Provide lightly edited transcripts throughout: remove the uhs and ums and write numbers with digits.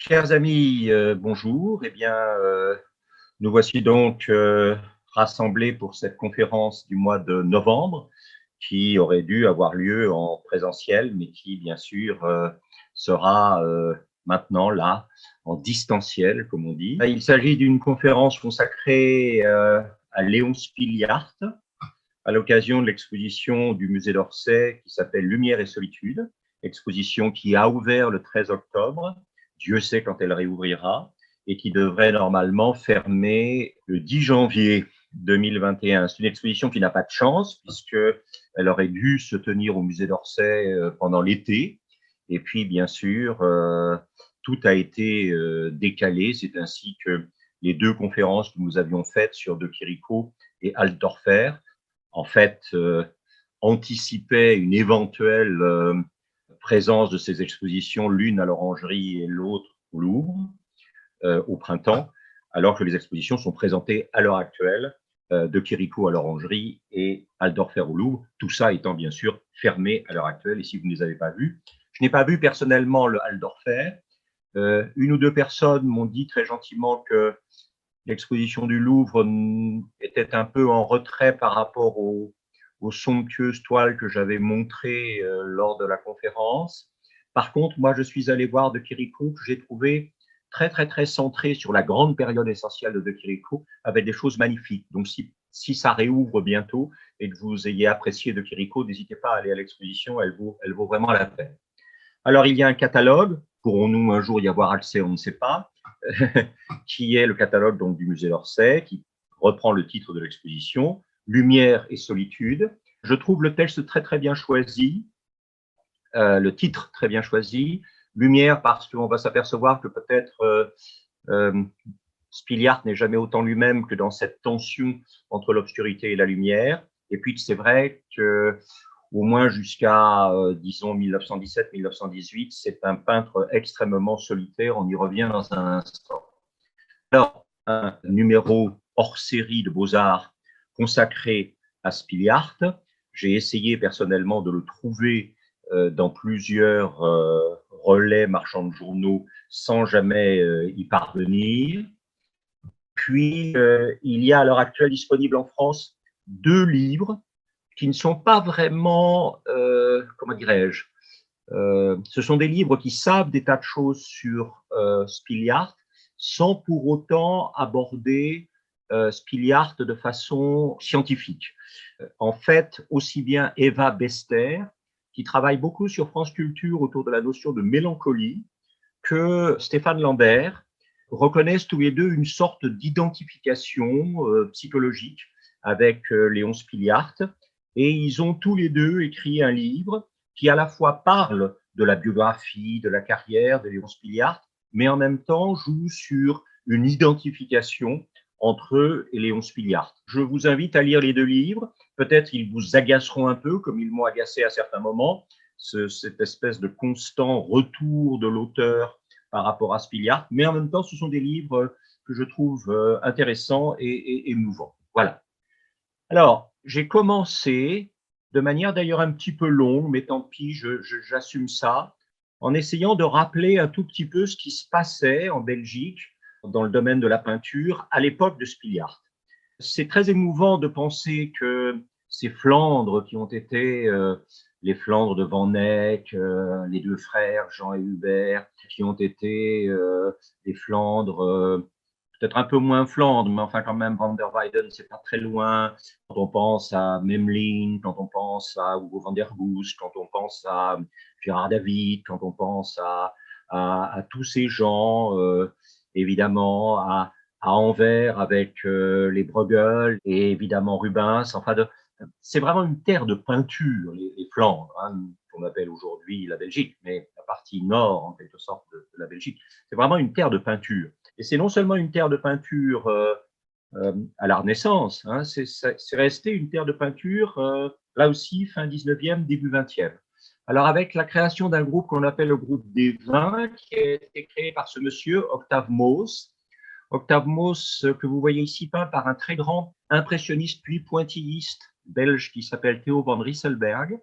Chers amis, bonjour. Eh bien, nous voici donc rassemblés pour cette conférence du mois de novembre qui aurait dû avoir lieu en présentiel, mais qui, bien sûr, sera maintenant là, en distanciel, comme on dit. Il s'agit d'une conférence consacrée à Léon Spiliart, à l'occasion de l'exposition du musée d'Orsay qui s'appelle Lumière et solitude, exposition qui a ouvert le 13 octobre. Dieu sait quand elle réouvrira, et qui devrait normalement fermer le 10 janvier 2021. C'est une exposition qui n'a pas de chance, puisqu'elle aurait dû se tenir au musée d'Orsay pendant l'été. Et puis, bien sûr, tout a été décalé. C'est ainsi que les deux conférences que nous avions faites sur De Chirico et Altdorfer, en fait, anticipaient une éventuelle présence de ces expositions, l'une à l'Orangerie et l'autre au Louvre, au printemps, alors que les expositions sont présentées à l'heure actuelle, De Chirico à l'Orangerie et Altdorfer au Louvre, tout ça étant bien sûr fermé à l'heure actuelle. Et si vous ne les avez pas vus, je n'ai pas vu personnellement le Altdorfer. Une ou deux personnes m'ont dit très gentiment que l'exposition du Louvre était un peu en retrait par rapport aux somptueuses toiles que j'avais montrées lors de la conférence. Par contre, moi, je suis allé voir De Chirico, que j'ai trouvé très centré sur la grande période essentielle de Chirico, avec des choses magnifiques. Donc, si ça réouvre bientôt et que vous ayez apprécié De Chirico, n'hésitez pas à aller à l'exposition, elle vaut vraiment la peine. Alors, il y a un catalogue. Pourrons-nous un jour y avoir accès? On ne sait pas. Qui est le catalogue donc, du musée d'Orsay, qui reprend le titre de l'exposition, Lumière et solitude. Je trouve le texte très bien choisi, le titre très bien choisi. Lumière parce qu'on va s'apercevoir que peut-être Spiliart n'est jamais autant lui-même que dans cette tension entre l'obscurité et la lumière. Et puis c'est vrai que au moins jusqu'à, disons, 1917-1918, c'est un peintre extrêmement solitaire. On y revient dans un instant. Alors, un numéro hors série de Beaux-Arts consacré à Spiliart. J'ai essayé personnellement de le trouver dans plusieurs relais marchands de journaux sans jamais y parvenir. Puis, il y a à l'heure actuelle disponible en France deux livres qui ne sont pas vraiment, comment dirais-je, ce sont des livres qui savent des tas de choses sur Spiliart, sans pour autant aborder Spiliart de façon scientifique. En fait, aussi bien Eva Bester, qui travaille beaucoup sur France Culture autour de la notion de mélancolie, que Stéphane Lambert reconnaissent tous les deux une sorte d'identification psychologique avec Léon Spiliart. Et ils ont tous les deux écrit un livre qui à la fois parle de la biographie, de la carrière de Léon Spiliart, mais en même temps joue sur une identification entre eux et Léon Spiliart. Je vous invite à lire les deux livres. Peut-être ils vous agaceront un peu, comme ils m'ont agacé à certains moments, cette espèce de constant retour de l'auteur par rapport à Spiliart, mais en même temps, ce sont des livres que je trouve intéressants et émouvants. Voilà. Alors, j'ai commencé de manière d'ailleurs un petit peu longue, mais tant pis, j'assume ça, en essayant de rappeler un tout petit peu ce qui se passait en Belgique dans le domaine de la peinture à l'époque de Spiliart. C'est très émouvant de penser que ces Flandres qui ont été les Flandres de Van Eyck, les deux frères Jean et Hubert, qui ont été les Flandres peut-être un peu moins Flandre, mais enfin quand même Van der Weyden, c'est pas très loin. Quand on pense à Memling, quand on pense à Hugo van der Goes, quand on pense à Gérard David, quand on pense à tous ces gens, évidemment, à Anvers avec les Bruegel et évidemment Rubens. Enfin, c'est vraiment une terre de peinture, les Flandres, hein, qu'on appelle aujourd'hui la Belgique, mais la partie nord, en quelque sorte, de la Belgique. C'est vraiment une terre de peinture. Et c'est non seulement une terre de peinture à la Renaissance, hein, c'est resté une terre de peinture, là aussi, fin 19e, début 20e. Alors, avec la création d'un groupe qu'on appelle le groupe des Vins, qui a été créé par ce monsieur, Octave Moos, que vous voyez ici peint par un très grand impressionniste puis pointilliste belge qui s'appelle Theo van Rysselberghe.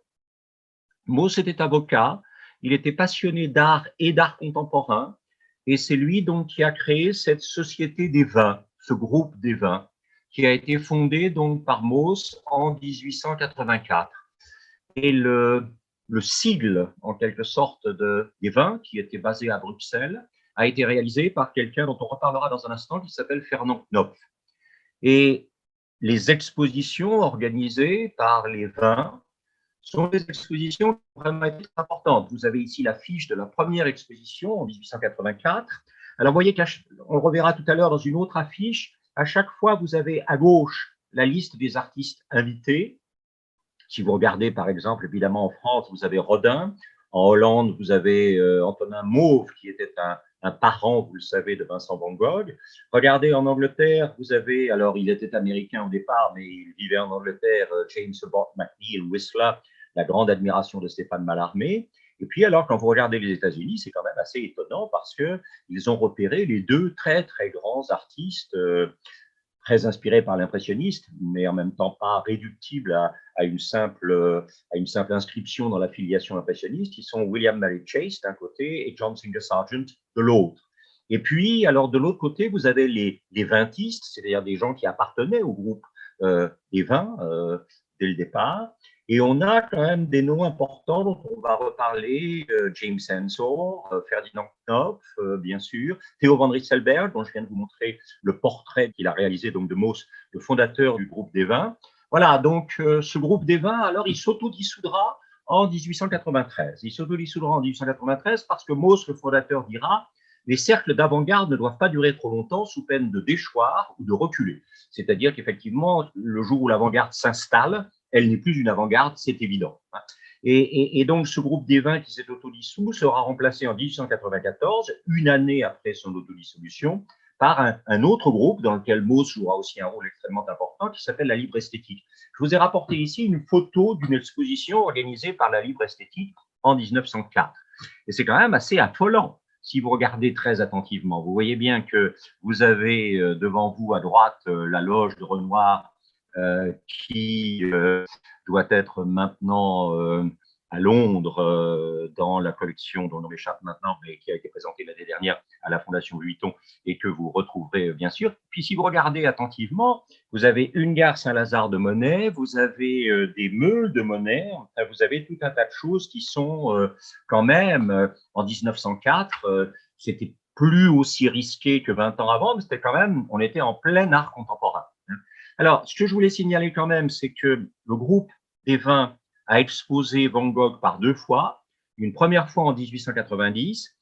Moos était avocat, il était passionné d'art et d'art contemporain, Et c'est lui donc qui a créé cette société des vins, ce groupe des vins, qui a été fondé donc par Mauss en 1884. Et le sigle, en quelque sorte, des vins, qui était basé à Bruxelles, a été réalisé par quelqu'un dont on reparlera dans un instant, qui s'appelle Fernand Knopf. Et les expositions organisées par les vins sont des expositions qui ont vraiment été très importantes. Vous avez ici l'affiche de la première exposition en 1884. Alors, vous voyez qu'on le reverra tout à l'heure dans une autre affiche. À chaque fois, vous avez à gauche la liste des artistes invités. Si vous regardez, par exemple, évidemment, en France, vous avez Rodin. En Hollande, vous avez Antonin Mauve, qui était un parent, vous le savez, de Vincent van Gogh. Regardez en Angleterre, vous avez, alors il était américain au départ, mais il vivait en Angleterre, James Abbott McNeill Whistler, la grande admiration de Stéphane Mallarmé. Et puis, alors, quand vous regardez les États-Unis, c'est quand même assez étonnant parce qu'ils ont repéré les deux très, très grands artistes très inspirés par l'impressionniste, mais en même temps pas réductibles à une simple inscription dans la filiation impressionniste, qui sont William Mary Chase d'un côté et John Singer Sargent de l'autre. Et puis, alors de l'autre côté, vous avez les vintistes, c'est-à-dire des gens qui appartenaient au groupe des vins dès le départ. Et on a quand même des noms importants dont on va reparler, James Ensor, Ferdinand Knopf, bien sûr, Theo van Rysselberghe, dont je viens de vous montrer le portrait qu'il a réalisé donc de Mauss, le fondateur du groupe des vins. Voilà, donc ce groupe des vins, alors il s'autodissoudra en 1893. Il s'autodissoudra en 1893 parce que Mauss, le fondateur, dira les cercles d'avant-garde ne doivent pas durer trop longtemps sous peine de déchoir ou de reculer. C'est-à-dire qu'effectivement, le jour où l'avant-garde s'installe, elle n'est plus une avant-garde, c'est évident. Et donc, ce groupe des vins qui s'est autodissous sera remplacé en 1894, une année après son autodissolution, par un autre groupe dans lequel Mauss jouera aussi un rôle extrêmement important, qui s'appelle la Libre Esthétique. Je vous ai rapporté ici une photo d'une exposition organisée par la Libre Esthétique en 1904. Et c'est quand même assez affolant si vous regardez très attentivement. Vous voyez bien que vous avez devant vous à droite la loge de Renoir qui doit être maintenant à Londres dans la collection dont on m'échappe maintenant, mais qui a été présentée l'année dernière à la Fondation Louis Vuitton et que vous retrouverez bien sûr. Puis si vous regardez attentivement, vous avez une gare Saint-Lazare de Monet, vous avez des meules de Monet, vous avez tout un tas de choses qui sont quand même, en 1904, c'était plus aussi risqué que 20 ans avant, mais c'était quand même, on était en plein art contemporain. Alors, ce que je voulais signaler quand même, c'est que le groupe des vins a exposé Van Gogh par deux fois, une première fois en 1890,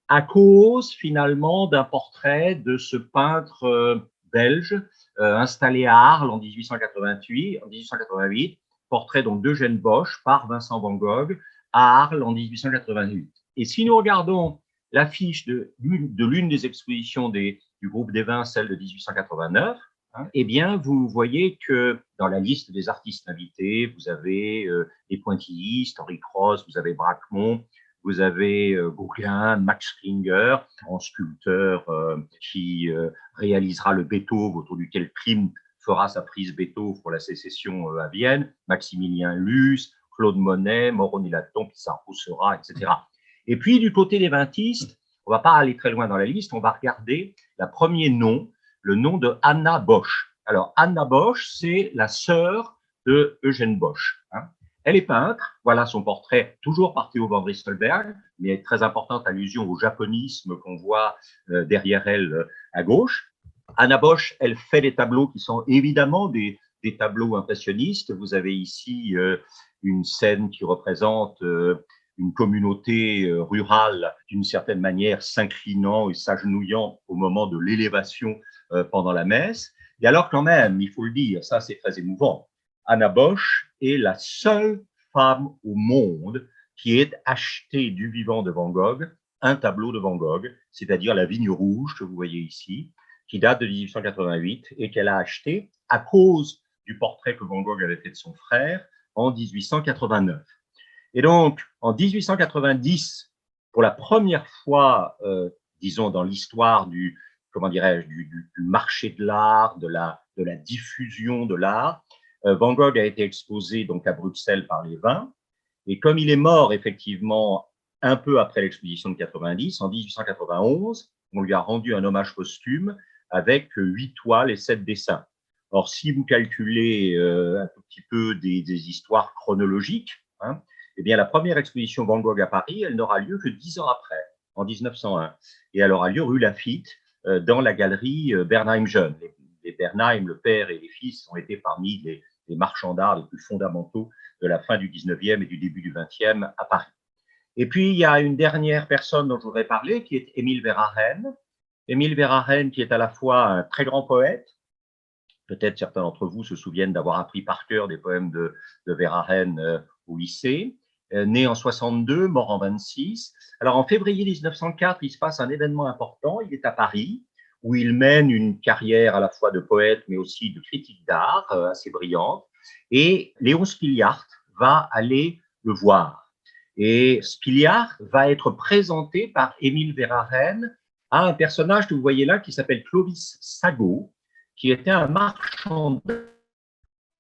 à cause finalement d'un portrait de ce peintre belge installé à Arles en 1888, portrait donc d'Eugène Bosch par Vincent Van Gogh à Arles en 1888. Et si nous regardons l'affiche de l'une des expositions du groupe des vins, celle de 1889, eh bien, vous voyez que dans la liste des artistes invités, vous avez les pointillistes, Henri Cross, vous avez Bracquemont, vous avez Gauguin, Max Klinger, un sculpteur qui réalisera le Beethoven, autour duquel Klimt fera sa prise Beethoven pour la sécession à Vienne, Maximilien Luce, Claude Monet, Moroni Laton, Pissarro Seurat, etc. Et puis, du côté des vintistes, on ne va pas aller très loin dans la liste, on va regarder le premier nom, le nom de Anna Bosch. Alors, Anna Bosch, c'est la sœur de Eugène Bosch. Elle est peintre, voilà son portrait, toujours par Theo van Rysselberghe, mais très importante allusion au japonisme qu'on voit derrière elle à gauche. Anna Bosch, elle fait des tableaux qui sont évidemment des tableaux impressionnistes. Vous avez ici une scène qui représente une communauté rurale, d'une certaine manière, s'inclinant et s'agenouillant au moment de l'élévation pendant la messe. Et alors, quand même, il faut le dire, ça c'est très émouvant, Anna Bosch est la seule femme au monde qui ait acheté du vivant de Van Gogh un tableau de Van Gogh, c'est-à-dire la Vigne rouge que vous voyez ici, qui date de 1888 et qu'elle a acheté à cause du portrait que Van Gogh avait fait de son frère en 1889. Et donc, en 1890, pour la première fois, disons, dans l'histoire du, comment dirais-je, du marché de l'art, de la diffusion de l'art, Van Gogh a été exposé donc à Bruxelles par les vins. Et comme il est mort effectivement un peu après l'exposition de 90, en 1891, on lui a rendu un hommage posthume avec 8 toiles et 7 dessins. Or, si vous calculez un tout petit peu des histoires chronologiques, hein, eh bien, la première exposition Van Gogh à Paris, elle n'aura lieu que 10 ans après, en 1901. Et elle aura lieu rue Laffitte, dans la galerie Bernheim Jeune. Les Bernheim, le père et les fils, ont été parmi les marchands d'art les plus fondamentaux de la fin du 19e et du début du 20e à Paris. Et puis, il y a une dernière personne dont je voudrais parler, qui est Émile Verhaeren. Émile Verhaeren, qui est à la fois un très grand poète, peut-être certains d'entre vous se souviennent d'avoir appris par cœur des poèmes de Verhaeren au lycée, né en 62, mort en 26. Alors, en février 1904, il se passe un événement important. Il est à Paris, où il mène une carrière à la fois de poète, mais aussi de critique d'art assez brillante. Et Léon Spiliart va aller le voir. Et Spiliart va être présenté par Émile Verhaeren à un personnage que vous voyez là qui s'appelle Clovis Sagot, qui était un marchand d'art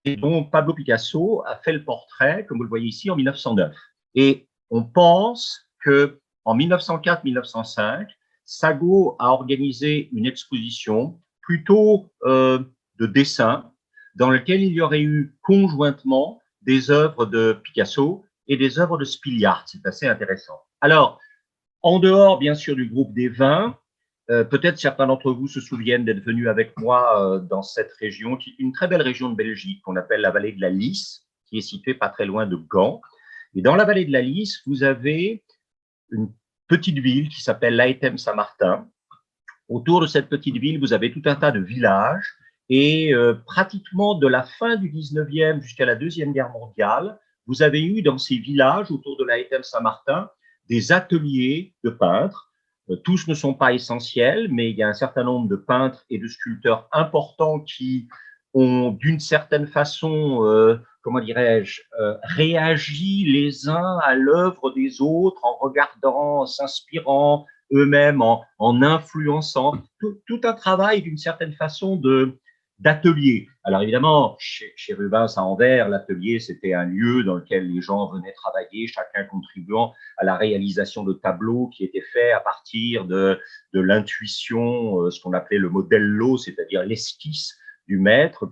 et dont Pablo Picasso a fait le portrait, comme vous le voyez ici, en 1909. Et on pense qu'en 1904-1905, Sagot a organisé une exposition plutôt de dessin dans laquelle il y aurait eu conjointement des œuvres de Picasso et des œuvres de Spiliart. C'est assez intéressant. Alors, en dehors, bien sûr, du groupe des 20, peut-être certains d'entre vous se souviennent d'être venus avec moi dans cette région, qui est une très belle région de Belgique, qu'on appelle la vallée de la Lys, qui est située pas très loin de Gand. Et dans la vallée de la Lys, vous avez une petite ville qui s'appelle Laethem-Saint-Martin. Autour de cette petite ville, vous avez tout un tas de villages. Et pratiquement de la fin du 19e jusqu'à la Deuxième Guerre mondiale, vous avez eu dans ces villages, autour de Laethem-Saint-Martin, des ateliers de peintres. Tous ne sont pas essentiels, mais il y a un certain nombre de peintres et de sculpteurs importants qui ont, d'une certaine façon, comment dirais-je, réagi les uns à l'œuvre des autres en regardant, s'inspirant eux-mêmes, en influençant. Tout un travail, d'une certaine façon, d'atelier. Alors évidemment, chez Rubens à Anvers, l'atelier, c'était un lieu dans lequel les gens venaient travailler, chacun contribuant à la réalisation de tableaux qui étaient faits à partir de l'intuition, ce qu'on appelait le modello, c'est-à-dire l'esquisse du maître,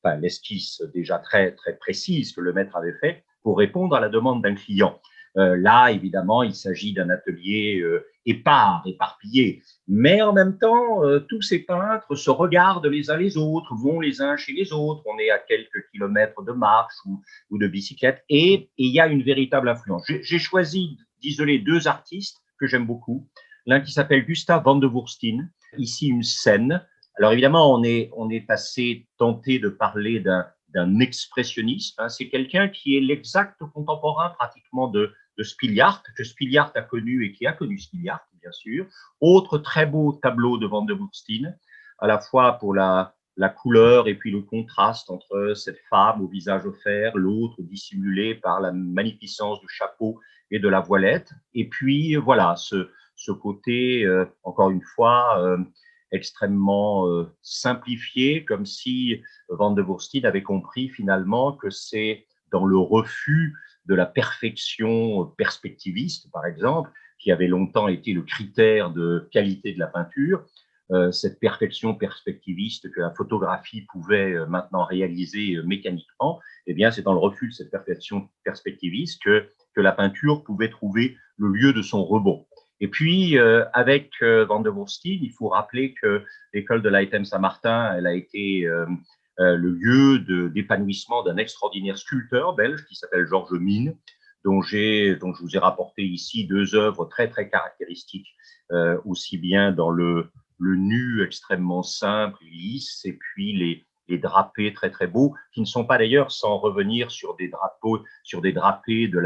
enfin, l'esquisse déjà très, très précise que le maître avait fait pour répondre à la demande d'un client. Là, évidemment, il s'agit d'un atelier éparpillé. Mais en même temps, tous ces peintres se regardent les uns les autres, vont les uns chez les autres. On est à quelques kilomètres de marche ou de bicyclette. Et il y a une véritable influence. J'ai choisi d'isoler 2 artistes que j'aime beaucoup. L'un qui s'appelle Gustave van der Woestijn, ici une scène. Alors évidemment, on est assez tenté de parler d'un expressionniste. Hein. C'est quelqu'un qui est l'exact contemporain pratiquement de Spiliart, que Spiliart a connu et qui a connu Spiliart, bien sûr. Autre très beau tableau de Van der Woestijn, à la fois pour la couleur et puis le contraste entre cette femme au visage offert, l'autre dissimulé par la magnificence du chapeau et de la voilette. Et puis voilà, ce côté, encore une fois, extrêmement simplifié, comme si Van der Woestijn avait compris finalement que c'est dans le refus de la perfection perspectiviste, par exemple, qui avait longtemps été le critère de qualité de la peinture, cette perfection perspectiviste que la photographie pouvait maintenant réaliser mécaniquement, eh bien, c'est dans le refus de cette perfection perspectiviste que la peinture pouvait trouver le lieu de son rebond. Et puis, avec Van der Woestijn, il faut rappeler que l'école de Laethem-Saint-Martin, elle a été le lieu d'épanouissement d'un extraordinaire sculpteur belge qui s'appelle Georges Mine, dont je vous ai rapporté ici 2 œuvres très, très caractéristiques, aussi bien dans le nu extrêmement simple, lisse, et puis les drapés très, très beaux, qui ne sont pas d'ailleurs sans revenir sur des drapés de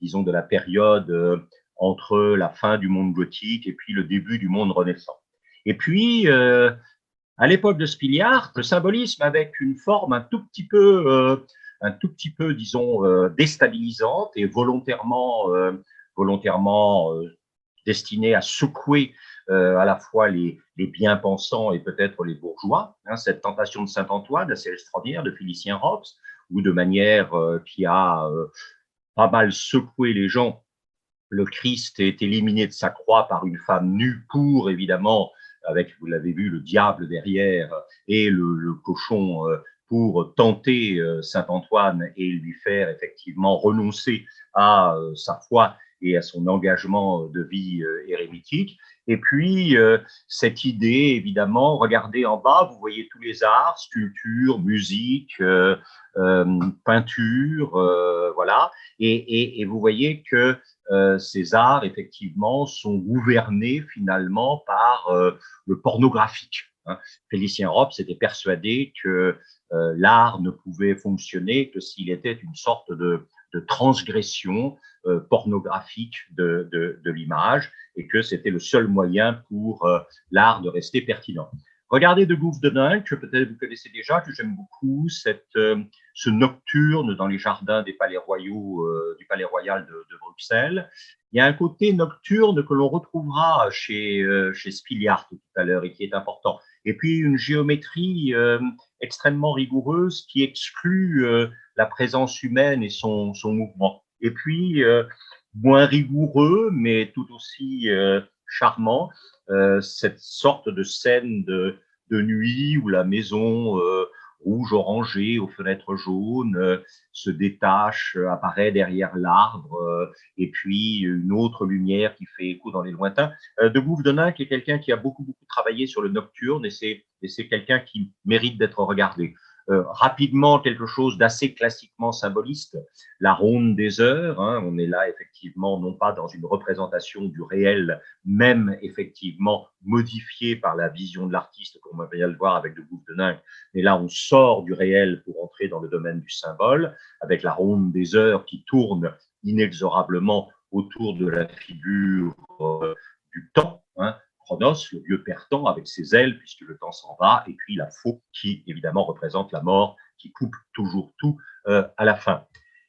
disons, de la période entre la fin du monde gothique et puis le début du monde renaissant. Et puis, à l'époque de Spiliart, le symbolisme avec une forme un tout petit peu, disons, déstabilisante et volontairement destinée à secouer à la fois les bien-pensants et peut-être les bourgeois. Hein, cette tentation de Saint-Antoine, assez extraordinaire, de Félicien Rops, ou de manière qui a pas mal secoué les gens, le Christ est éliminé de sa croix par une femme nue pour, évidemment, avec, vous l'avez vu, le diable derrière et le cochon pour tenter Saint Antoine et lui faire effectivement renoncer à sa foi et à son engagement de vie érémitique. Et puis, cette idée, évidemment, regardez en bas, vous voyez tous les arts, sculpture, musique, peinture, voilà. Et vous voyez que ces arts, effectivement, sont gouvernés finalement par le pornographique. Hein. Félicien Rops était persuadé que l'art ne pouvait fonctionner que s'il était une sorte de transgression pornographique de l'image et que c'était le seul moyen pour l'art de rester pertinent. Regardez De Gouffredinck, que peut-être vous connaissez déjà, que j'aime beaucoup, ce nocturne dans les jardins des palais royaux, du palais royal de Bruxelles. Il y a un côté nocturne que l'on retrouvera chez Spiliart tout à l'heure et qui est important. Et puis une géométrie extrêmement rigoureuse qui exclut la présence humaine et son mouvement. Et puis, moins rigoureux, mais tout aussi charmant, cette sorte de scène de nuit où la maison rouge orangée aux fenêtres jaunes se détache, apparaît derrière l'arbre, et puis une autre lumière qui fait écho dans les lointains. De Gouffredinck est quelqu'un qui a beaucoup travaillé sur le nocturne, et c'est quelqu'un qui mérite d'être regardé. Rapidement, quelque chose d'assez classiquement symboliste, la ronde des heures. Hein, on est là effectivement non pas dans une représentation du réel, même effectivement modifié par la vision de l'artiste, comme on vient le voir avec De Gouffredinck, mais là on sort du réel pour entrer dans le domaine du symbole, avec la ronde des heures qui tourne inexorablement autour de la figure du temps. Hein, Chronos, le dieu père temps avec ses ailes, puisque le temps s'en va, et puis la faux qui évidemment représente la mort, qui coupe toujours tout à la fin.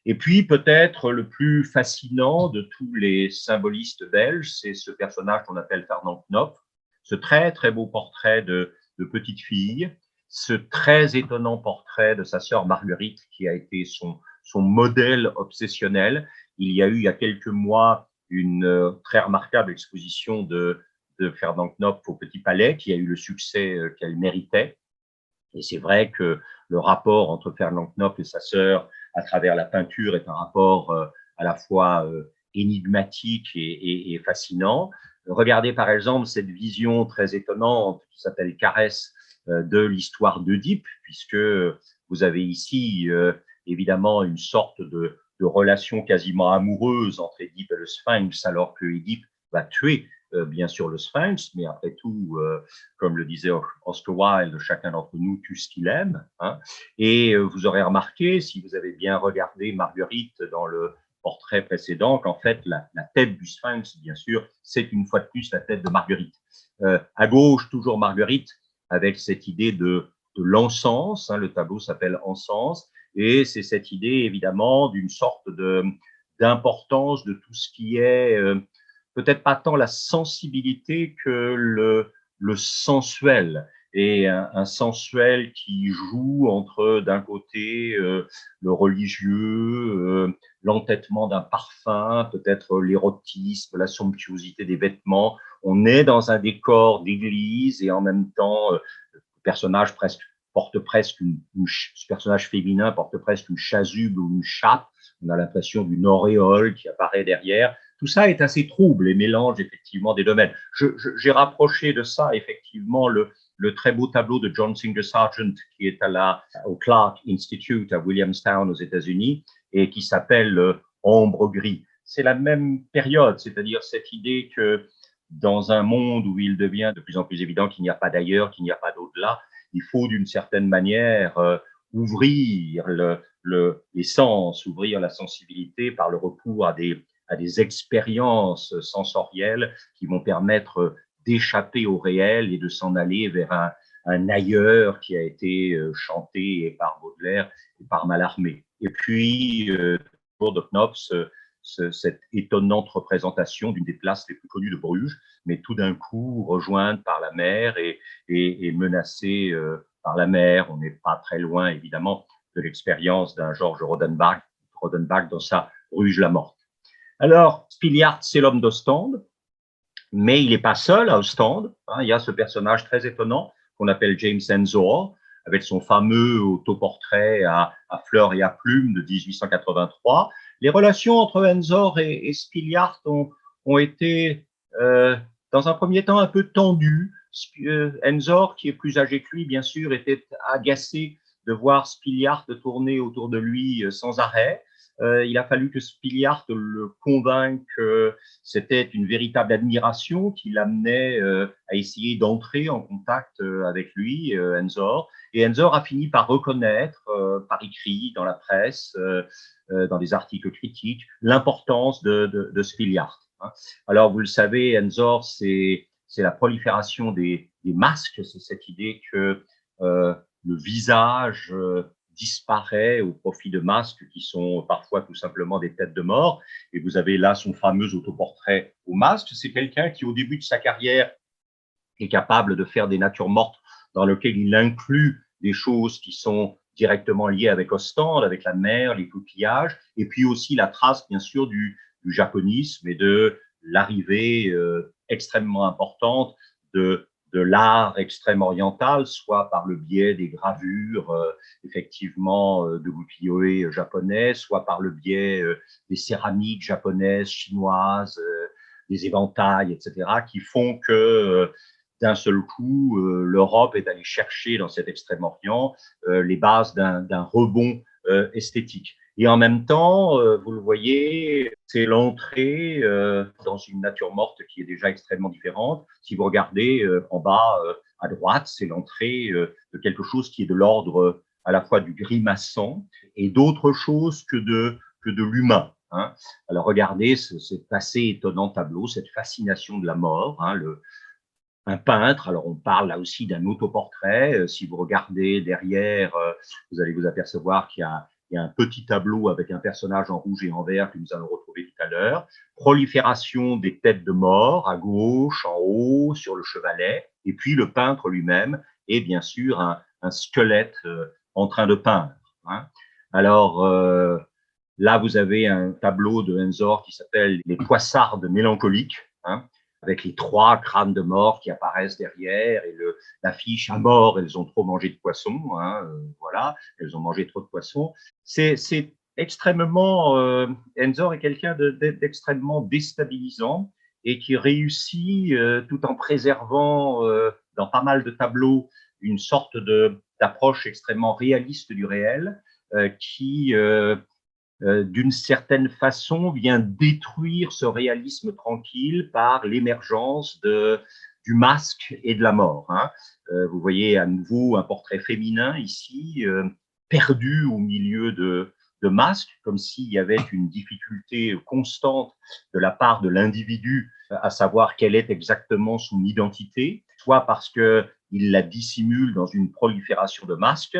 Et puis peut-être le plus fascinant de tous les symbolistes belges, c'est ce personnage qu'on appelle Fernand Knopf, ce très beau portrait de petite fille, ce très étonnant portrait de sa sœur Marguerite, qui a été son modèle obsessionnel. Il y a eu il y a quelques mois une très remarquable exposition de Fernand Knopf au Petit Palais, qui a eu le succès qu'elle méritait. Et c'est vrai que le rapport entre Fernand Knopf et sa sœur à travers la peinture est un rapport à la fois énigmatique et fascinant. Regardez par exemple cette vision très étonnante qui s'appelle Caresse de l'histoire d'Œdipe, puisque vous avez ici évidemment une sorte de relation quasiment amoureuse entre Édipe et le Sphinx, alors que Édipe va tuer bien sûr le Sphinx, mais après tout, comme le disait Oscar Wilde, chacun d'entre nous tue ce qu'il aime. Hein. Et vous aurez remarqué, si vous avez bien regardé Marguerite dans le portrait précédent, qu'en fait, la tête du Sphinx, bien sûr, c'est une fois de plus la tête de Marguerite. À gauche, toujours Marguerite, avec cette idée de l'encens, hein, le tableau s'appelle Encens, et c'est cette idée, évidemment, d'une sorte d'importance de tout ce qui est peut-être pas tant la sensibilité que le sensuel, et un sensuel qui joue entre, d'un côté, le religieux, l'entêtement d'un parfum, peut-être l'érotisme, la somptuosité des vêtements. On est dans un décor d'église et en même temps, le personnage porte presque ce personnage féminin porte presque une chasuble ou une chape. On a l'impression d'une auréole qui apparaît derrière. Tout ça est assez trouble et mélange effectivement des domaines. J'ai rapproché de ça effectivement le très beau tableau de John Singer Sargent qui est au Clark Institute à Williamstown aux États-Unis et qui s'appelle Ombre gris. C'est la même période, c'est-à-dire cette idée que dans un monde où il devient de plus en plus évident qu'il n'y a pas d'ailleurs, qu'il n'y a pas d'au-delà, il faut d'une certaine manière ouvrir les sens, ouvrir la sensibilité par le recours à des expériences sensorielles qui vont permettre d'échapper au réel et de s'en aller vers un ailleurs qui a été chanté par Baudelaire et par Mallarmé. Et puis, pour de Knopf, cette étonnante représentation d'une des places les plus connues de Bruges, mais tout d'un coup rejointe par la mer et menacée par la mer. On n'est pas très loin, évidemment, de l'expérience d'un Georges Rodenbach dans sa Bruges la Morte. Alors, Spilliard, c'est l'homme d'Ostende, mais il n'est pas seul à Ostende. Il y a ce personnage très étonnant qu'on appelle James Ensor, avec son fameux autoportrait à fleurs et à plumes de 1883. Les relations entre Ensor et Spilliard ont été, dans un premier temps, un peu tendues. Ensor, qui est plus âgé que lui, bien sûr, était agacé de voir Spilliard tourner autour de lui sans arrêt. Il a fallu que Spilliard le convainque que c'était une véritable admiration qui l'amenait à essayer d'entrer en contact avec lui, Ensor. Et Ensor a fini par reconnaître, par écrit, dans la presse, dans des articles critiques, l'importance de Spilliard. Alors, vous le savez, Ensor, c'est la prolifération des masques, c'est cette idée que le visage disparaît au profit de masques qui sont parfois tout simplement des têtes de mort. Et vous avez là son fameux autoportrait au masque. C'est quelqu'un qui, au début de sa carrière, est capable de faire des natures mortes dans lesquelles il inclut des choses qui sont directement liées avec Ostende, avec la mer, les coquillages, et puis aussi la trace, bien sûr, du japonisme et de l'arrivée extrêmement importante de l'art extrême oriental, soit par le biais des gravures, effectivement, de ukiyo-e japonais, soit par le biais des céramiques japonaises, chinoises, des éventails, etc., qui font que d'un seul coup, l'Europe est allée chercher dans cet Extrême-Orient les bases d'un rebond esthétique. Et en même temps, vous le voyez, c'est l'entrée dans une nature morte qui est déjà extrêmement différente. Si vous regardez en bas à droite, c'est l'entrée de quelque chose qui est de l'ordre à la fois du grimaçant et d'autre chose que de l'humain. Alors regardez cet assez étonnant tableau, cette fascination de la mort, un peintre. Alors, on parle là aussi d'un autoportrait. Si vous regardez derrière, vous allez vous apercevoir qu'il y a un petit tableau avec un personnage en rouge et en vert que nous allons retrouver tout à l'heure. Prolifération des têtes de mort à gauche, en haut, sur le chevalet. Et puis, le peintre lui-même est bien sûr un squelette en train de peindre. Alors, là, vous avez un tableau de Ensor qui s'appelle « Les poissardes mélancoliques ». Avec les 3 crânes de mort qui apparaissent derrière et l'affiche à mort, elles ont trop mangé de poisson, voilà, elles ont mangé trop de poisson. C'est extrêmement, Ensor est quelqu'un d'extrêmement déstabilisant et qui réussit, tout en préservant dans pas mal de tableaux une sorte d'approche extrêmement réaliste du réel, qui d'une certaine façon, vient détruire ce réalisme tranquille par l'émergence du masque et de la mort. Vous voyez à nouveau un portrait féminin ici, perdu au milieu de masques, comme s'il y avait une difficulté constante de la part de l'individu à savoir quelle est exactement son identité, soit parce qu'il la dissimule dans une prolifération de masques,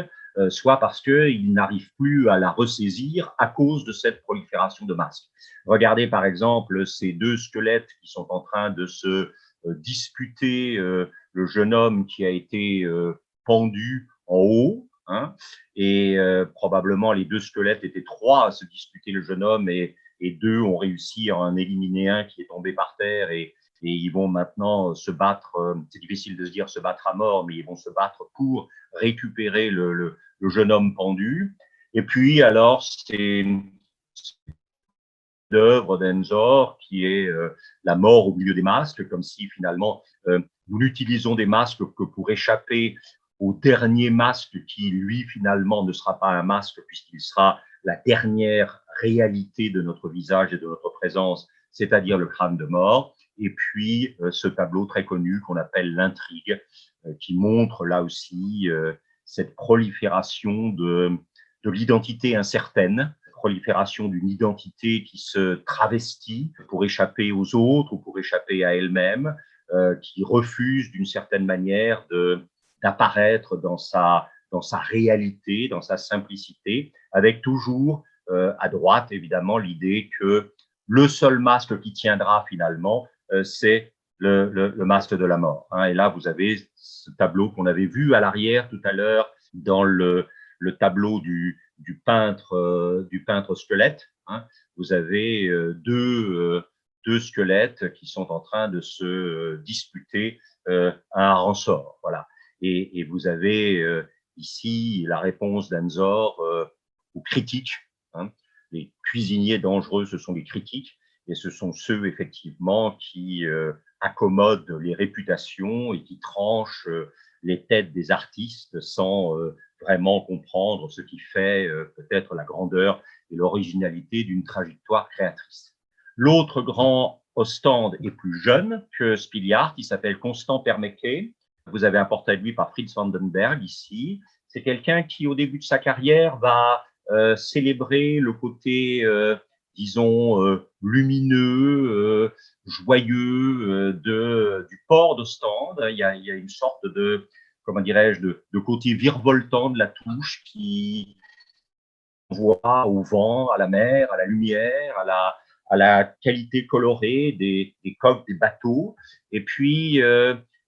soit parce qu'il n'arrive plus à la ressaisir à cause de cette prolifération de masques. Regardez par exemple ces 2 squelettes qui sont en train de se disputer le jeune homme qui a été pendu en haut, et probablement les 2 squelettes étaient 3 à se disputer le jeune homme et 2 ont réussi à en éliminer un qui est tombé par terre et ils vont maintenant se battre, c'est difficile de se dire se battre à mort, mais ils vont se battre pour récupérer le jeune homme pendu. Et puis, alors, c'est d'œuvre d'Ensor qui est la mort au milieu des masques, comme si finalement nous n'utilisons des masques que pour échapper au dernier masque qui, lui, finalement, ne sera pas un masque puisqu'il sera la dernière réalité de notre visage et de notre présence, c'est-à-dire le crâne de mort. Et puis, ce tableau très connu qu'on appelle l'intrigue, qui montre là aussi cette prolifération de l'identité incertaine, prolifération d'une identité qui se travestit pour échapper aux autres ou pour échapper à elle-même, qui refuse d'une certaine manière d'apparaître dans sa réalité, dans sa simplicité, avec toujours à droite, évidemment, l'idée que le seul masque qui tiendra finalement, c'est le masque de la mort. Et là, vous avez ce tableau qu'on avait vu à l'arrière tout à l'heure dans le tableau du peintre squelette. Vous avez deux squelettes qui sont en train de se disputer un ressort. Voilà. Et vous avez ici la réponse d'Anzor aux critiques. Hein. Les cuisiniers dangereux, ce sont les critiques, et ce sont ceux effectivement qui accommodent les réputations et qui tranchent les têtes des artistes sans vraiment comprendre ce qui fait peut-être la grandeur et l'originalité d'une trajectoire créatrice. L'autre grand Ostende est plus jeune que Spiliart, il s'appelle Constant Permeke. Vous avez un portrait de lui par Fritz Vandenberg ici. C'est quelqu'un qui, au début de sa carrière, va célébrer le côté, disons, lumineux, joyeux du port d'Ostende. Il y a une sorte de, comment dirais-je, de côté virevoltant de la touche qui voit au vent, à la mer, à la lumière, à la qualité colorée des coques des bateaux. Et puis,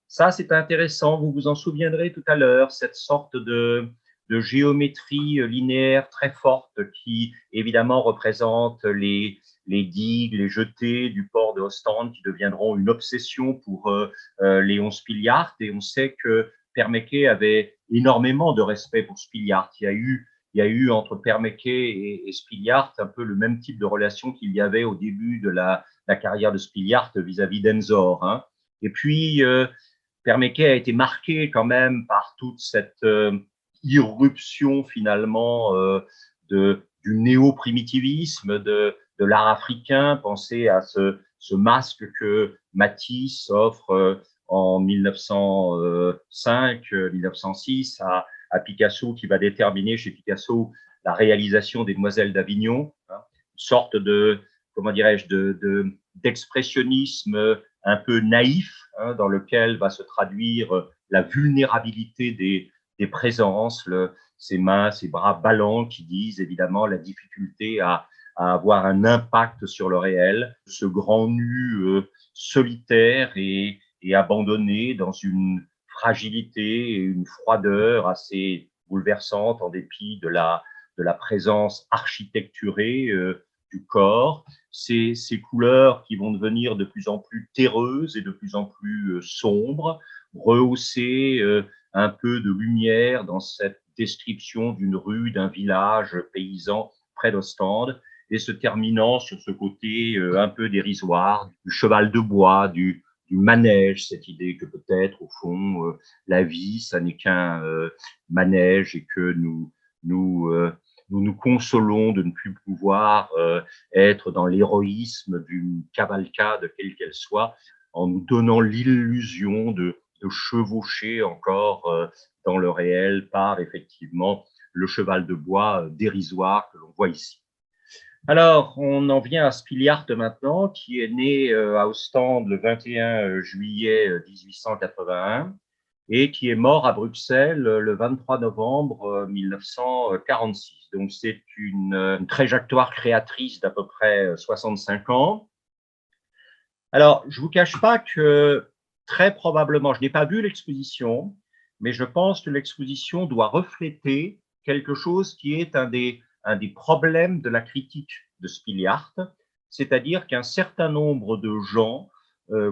ça, c'est intéressant, vous vous en souviendrez tout à l'heure, cette sorte de géométrie linéaire très forte qui, évidemment, représente les digues, les jetées du port de Ostende qui deviendront une obsession pour Léon Spiliart. Et on sait que Permeke avait énormément de respect pour Spiliart. Il y a eu entre Permeke et Spiliart un peu le même type de relation qu'il y avait au début de la carrière de Spiliart vis-à-vis d'Enzor. Hein. Et puis, Permeke a été marqué quand même par toute cette irruption finalement du néo-primitivisme, de l'art africain. Pensez à ce masque que Matisse offre en 1905, 1906 à Picasso, qui va déterminer chez Picasso la réalisation des Demoiselles d'Avignon, hein, une sorte de, comment dirais-je, d'expressionnisme un peu naïf, hein, dans lequel va se traduire la vulnérabilité des présences, ces mains, ces bras ballants qui disent évidemment la difficulté à avoir un impact sur le réel, ce grand nu solitaire et abandonné dans une fragilité et une froideur assez bouleversante en dépit de la présence architecturée du corps. Ces couleurs qui vont devenir de plus en plus terreuses et de plus en plus sombres, rehausser un peu de lumière dans cette description d'une rue, d'un village paysan près d'Ostende, et se terminant sur ce côté un peu dérisoire du cheval de bois, du manège, cette idée que peut-être, au fond, la vie, ça n'est qu'un manège et que nous consolons de ne plus pouvoir être dans l'héroïsme d'une cavalcade, quelle qu'elle soit, en nous donnant l'illusion de chevaucher encore dans le réel par, effectivement, le cheval de bois dérisoire que l'on voit ici. Alors, on en vient à Spiliart maintenant, qui est né à Ostende le 21 juillet 1881 et qui est mort à Bruxelles le 23 novembre 1946. Donc, c'est une trajectoire créatrice d'à peu près 65 ans. Alors, je ne vous cache pas que très probablement, je n'ai pas vu l'exposition, mais je pense que l'exposition doit refléter quelque chose qui est un des problèmes de la critique de Spiliart, c'est-à-dire qu'un certain nombre de gens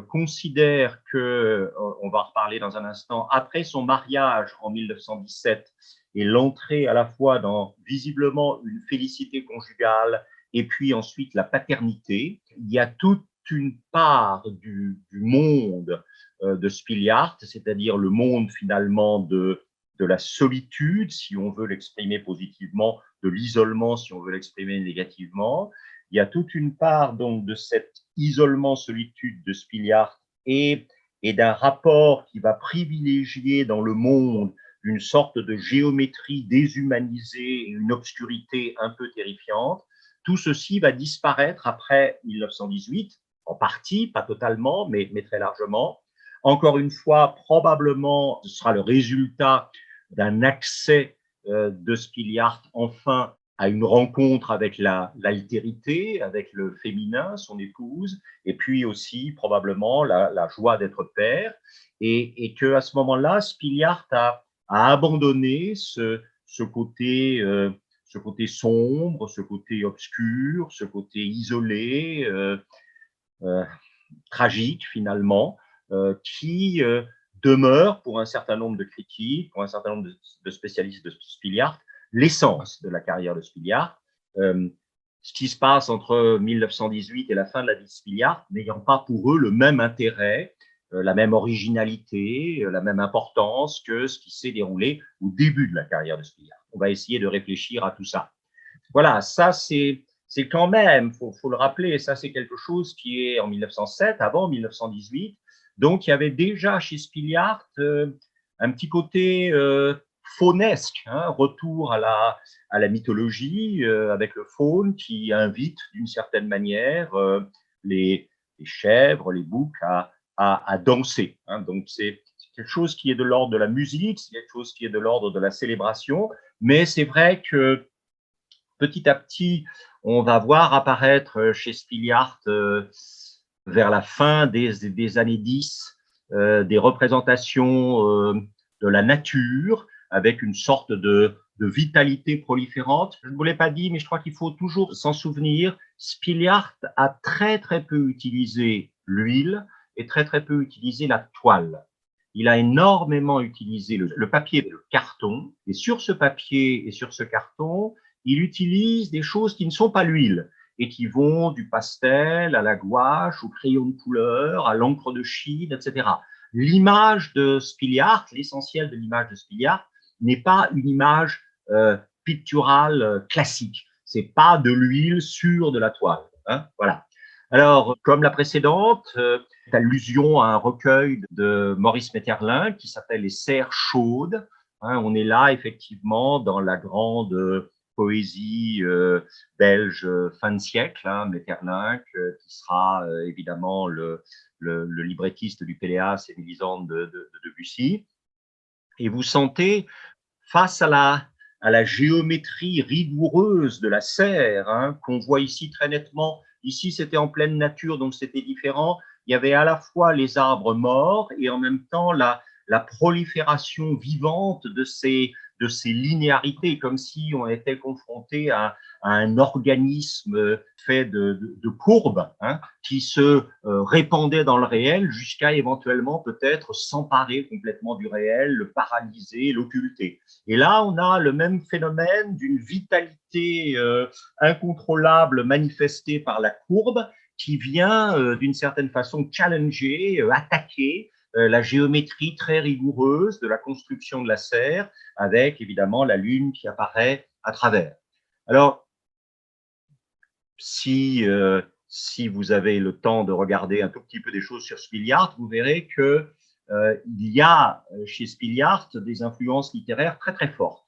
considèrent que, on va en reparler dans un instant, après son mariage en 1917 et l'entrée à la fois dans visiblement une félicité conjugale et puis ensuite la paternité, il y a toute une part du monde de Spiliart, c'est-à-dire le monde finalement de la solitude, si on veut l'exprimer positivement, de l'isolement, si on veut l'exprimer négativement. Il y a toute une part donc de cet isolement-solitude de Spiliart et d'un rapport qui va privilégier dans le monde une sorte de géométrie déshumanisée et une obscurité un peu terrifiante. Tout ceci va disparaître après 1918, en partie, pas totalement, mais très largement. Encore une fois, probablement, ce sera le résultat d'un accès de Spiliart enfin à une rencontre avec l'altérité, avec le féminin, son épouse, et puis aussi probablement la joie d'être père, et qu'à ce moment-là, Spiliart a abandonné ce côté sombre, ce côté obscur, ce côté isolé, tragique finalement, qui demeure pour un certain nombre de critiques, pour un certain nombre de spécialistes de Spiliart, l'essence de la carrière de Spiliart. Ce qui se passe entre 1918 et la fin de la vie de Spiliart n'ayant pas pour eux le même intérêt, la même originalité, la même importance que ce qui s'est déroulé au début de la carrière de Spiliart. On va essayer de réfléchir à tout ça. Voilà, ça c'est quand même, faut le rappeler, ça c'est quelque chose qui est en 1907, avant 1918. Donc il y avait déjà chez Spiliart un petit côté faunesque, hein, retour à la mythologie avec le faune qui invite d'une certaine manière les chèvres, les boucs à danser. Hein. Donc c'est quelque chose qui est de l'ordre de la musique, c'est quelque chose qui est de l'ordre de la célébration, mais c'est vrai que petit à petit, on va voir apparaître chez Spiliart vers la fin des années 10 des représentations de la nature avec une sorte de vitalité proliférante. Je ne vous l'ai pas dit, mais je crois qu'il faut toujours s'en souvenir. Spiliart a très très peu utilisé l'huile et très très peu utilisé la toile. Il a énormément utilisé le papier et le carton. Et sur ce papier et sur ce carton, il utilise des choses qui ne sont pas l'huile et qui vont du pastel à la gouache, au crayon de couleur, à l'encre de Chine, etc. L'image de Spiliart, l'essentiel de l'image de Spiliart, n'est pas une image picturale classique. C'est pas de l'huile sur de la toile. Hein, voilà. Alors, comme la précédente, allusion à un recueil de Maurice Maeterlinck qui s'appelle Les Serres chaudes. Hein, on est là, effectivement, dans la grande poésie belge fin de siècle, hein, Maeterlinck, qui sera évidemment le librettiste du Péléas et Mélisande de Debussy. Et vous sentez, face à la géométrie rigoureuse de la serre, hein, qu'on voit ici très nettement. Ici, c'était en pleine nature, donc c'était différent. Il y avait à la fois les arbres morts et en même temps la prolifération vivante de ces linéarités, comme si on était confronté à un organisme fait de courbes, hein, qui se répandait dans le réel jusqu'à éventuellement peut-être s'emparer complètement du réel, le paralyser, l'occulter. Et là, on a le même phénomène d'une vitalité incontrôlable manifestée par la courbe qui vient d'une certaine façon challenger, attaquer la géométrie très rigoureuse de la construction de la serre, avec évidemment la lune qui apparaît à travers. Alors, si vous avez le temps de regarder un tout petit peu des choses sur Spiliart, vous verrez que il y a chez Spiliart des influences littéraires très très fortes.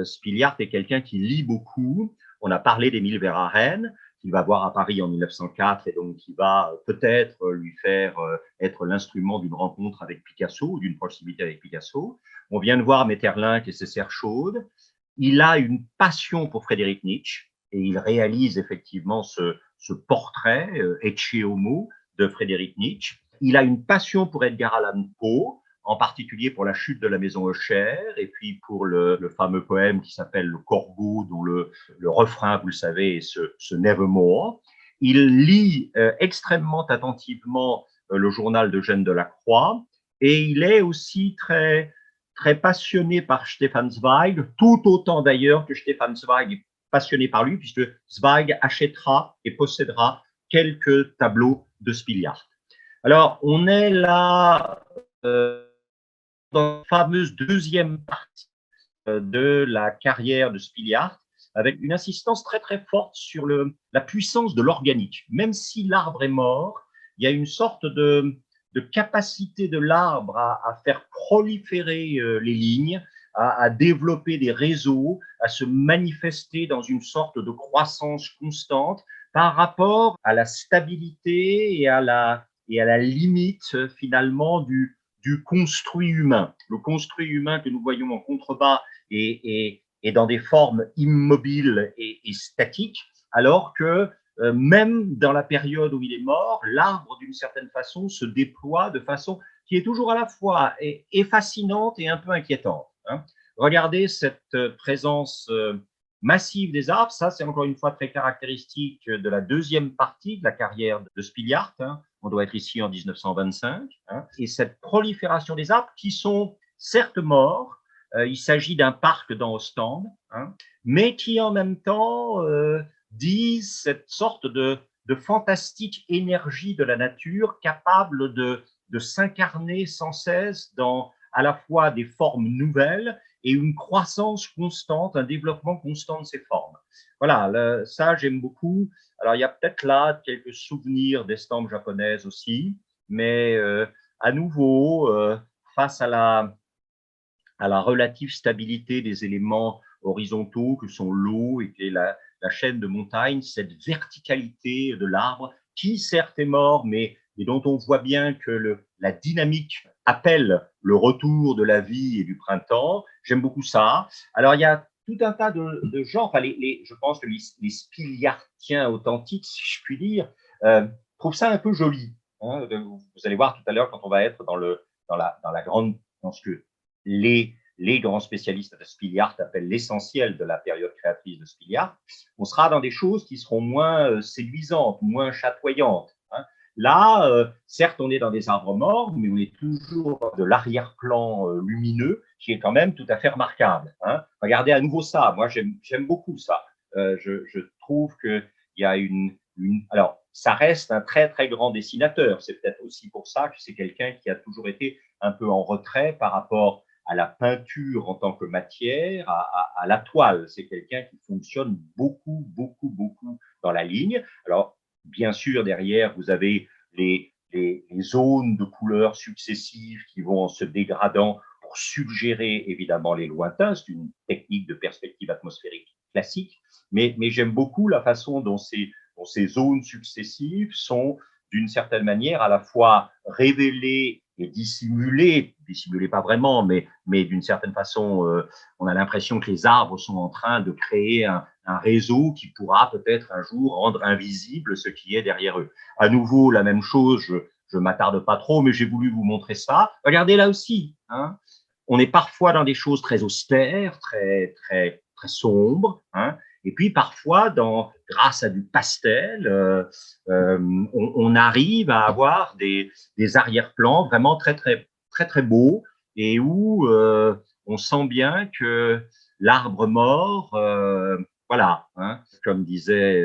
Spiliart est quelqu'un qui lit beaucoup. On a parlé d'Émile Verhaeren, qu'il va voir à Paris en 1904 et donc qui va peut-être lui faire être l'instrument d'une rencontre avec Picasso ou d'une proximité avec Picasso. On vient de voir Maeterlinck et ses serres chaudes. Il a une passion pour Frédéric Nietzsche et il réalise effectivement ce portrait Ecce Homo de Frédéric Nietzsche. Il a une passion pour Edgar Allan Poe, en particulier pour la chute de la maison Usher, et puis pour le fameux poème qui s'appelle Le Corbeau, dont le refrain, vous le savez, est ce Nevermore. Il lit extrêmement attentivement le journal d'Eugène Delacroix, et il est aussi très, très passionné par Stefan Zweig, tout autant d'ailleurs que Stefan Zweig est passionné par lui, puisque Zweig achètera et possédera quelques tableaux de Spiliart. Alors, on est là dans la fameuse deuxième partie de la carrière de Spiliart, avec une insistance très très forte sur la puissance de l'organique. Même si l'arbre est mort, il y a une sorte de capacité de l'arbre à faire proliférer les lignes, à développer des réseaux, à se manifester dans une sorte de croissance constante par rapport à la stabilité et à la limite finalement du construit humain. Le construit humain que nous voyons en contrebas est dans des formes immobiles et statiques, alors que même dans la période où il est mort, l'arbre, d'une certaine façon, se déploie de façon qui est toujours à la fois fascinante et un peu inquiétante. Hein. Regardez cette présence massive des arbres. Ça, c'est encore une fois très caractéristique de la deuxième partie de la carrière de Spilliart. Hein. On doit être ici en 1925. Hein. Et cette prolifération des arbres qui sont certes morts, il s'agit d'un parc dans Ostende, hein, mais qui en même temps disent cette sorte de fantastique énergie de la nature capable de s'incarner sans cesse dans à la fois des formes nouvelles et une croissance constante, un développement constant de ces formes. Voilà, ça j'aime beaucoup. Alors il y a peut-être là quelques souvenirs d'estampes japonaises aussi, mais à nouveau, face à la relative stabilité des éléments horizontaux que sont l'eau et que la chaîne de montagne, cette verticalité de l'arbre qui certes est mort, mais dont on voit bien que la dynamique appelle le retour de la vie et du printemps. J'aime beaucoup ça. Alors, il y a tout un tas de genres. Enfin, je pense que les spiliartiens authentiques, si je puis dire, trouvent ça un peu joli. Hein. Vous allez voir tout à l'heure quand on va être dans la grande, dans ce que les grands spécialistes de Spilliart appellent l'essentiel de la période créatrice de Spilliart, on sera dans des choses qui seront moins séduisantes, moins chatoyantes. Hein. Là, certes, on est dans des arbres morts, mais on est toujours de l'arrière-plan lumineux qui est quand même tout à fait remarquable. Hein. Regardez à nouveau ça. Moi, j'aime beaucoup ça. Je trouve qu'il y a alors, ça reste un très, très grand dessinateur. C'est peut-être aussi pour ça que c'est quelqu'un qui a toujours été un peu en retrait par rapport à la peinture en tant que matière, à la toile. C'est quelqu'un qui fonctionne beaucoup, beaucoup, beaucoup dans la ligne. Alors, bien sûr, derrière, vous avez les zones de couleurs successives qui vont en se dégradant pour suggérer évidemment les lointains. C'est une technique de perspective atmosphérique classique, mais j'aime beaucoup la façon dont ces zones successives sont d'une certaine manière à la fois révélées et dissimulées pas vraiment, mais d'une certaine façon, on a l'impression que les arbres sont en train de créer un réseau qui pourra peut-être un jour rendre invisible ce qui est derrière eux. À nouveau, la même chose, je m'attarde pas trop, mais j'ai voulu vous montrer ça. Regardez là aussi, hein, on est parfois dans des choses très austères, très, très, très sombres, hein, et puis parfois, grâce à du pastel, on arrive à avoir des arrière-plans vraiment très, très, très, très beaux et où on sent bien que l'arbre mort, voilà, hein, comme disait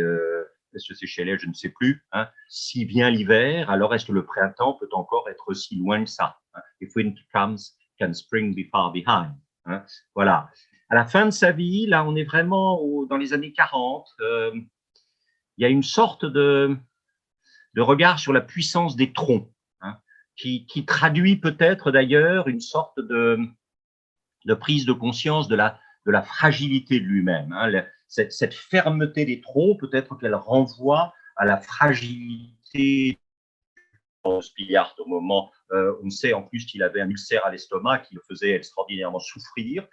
est-ce que c'est Shelley, je ne sais plus, hein, si vient l'hiver, alors est-ce que le printemps peut encore être si loin que ça, hein? If winter comes, can spring be far behind, hein? Voilà. À la fin de sa vie, là, on est vraiment dans les années 40. Il y a une sorte de regard sur la puissance des troncs, hein, qui traduit peut-être d'ailleurs une sorte de prise de conscience de la fragilité de lui-même. Hein. Cette fermeté des troncs, peut-être qu'elle renvoie à la fragilité de Spilliart au moment. On sait en plus qu'il avait un ulcère à l'estomac qui le faisait extraordinairement souffrir,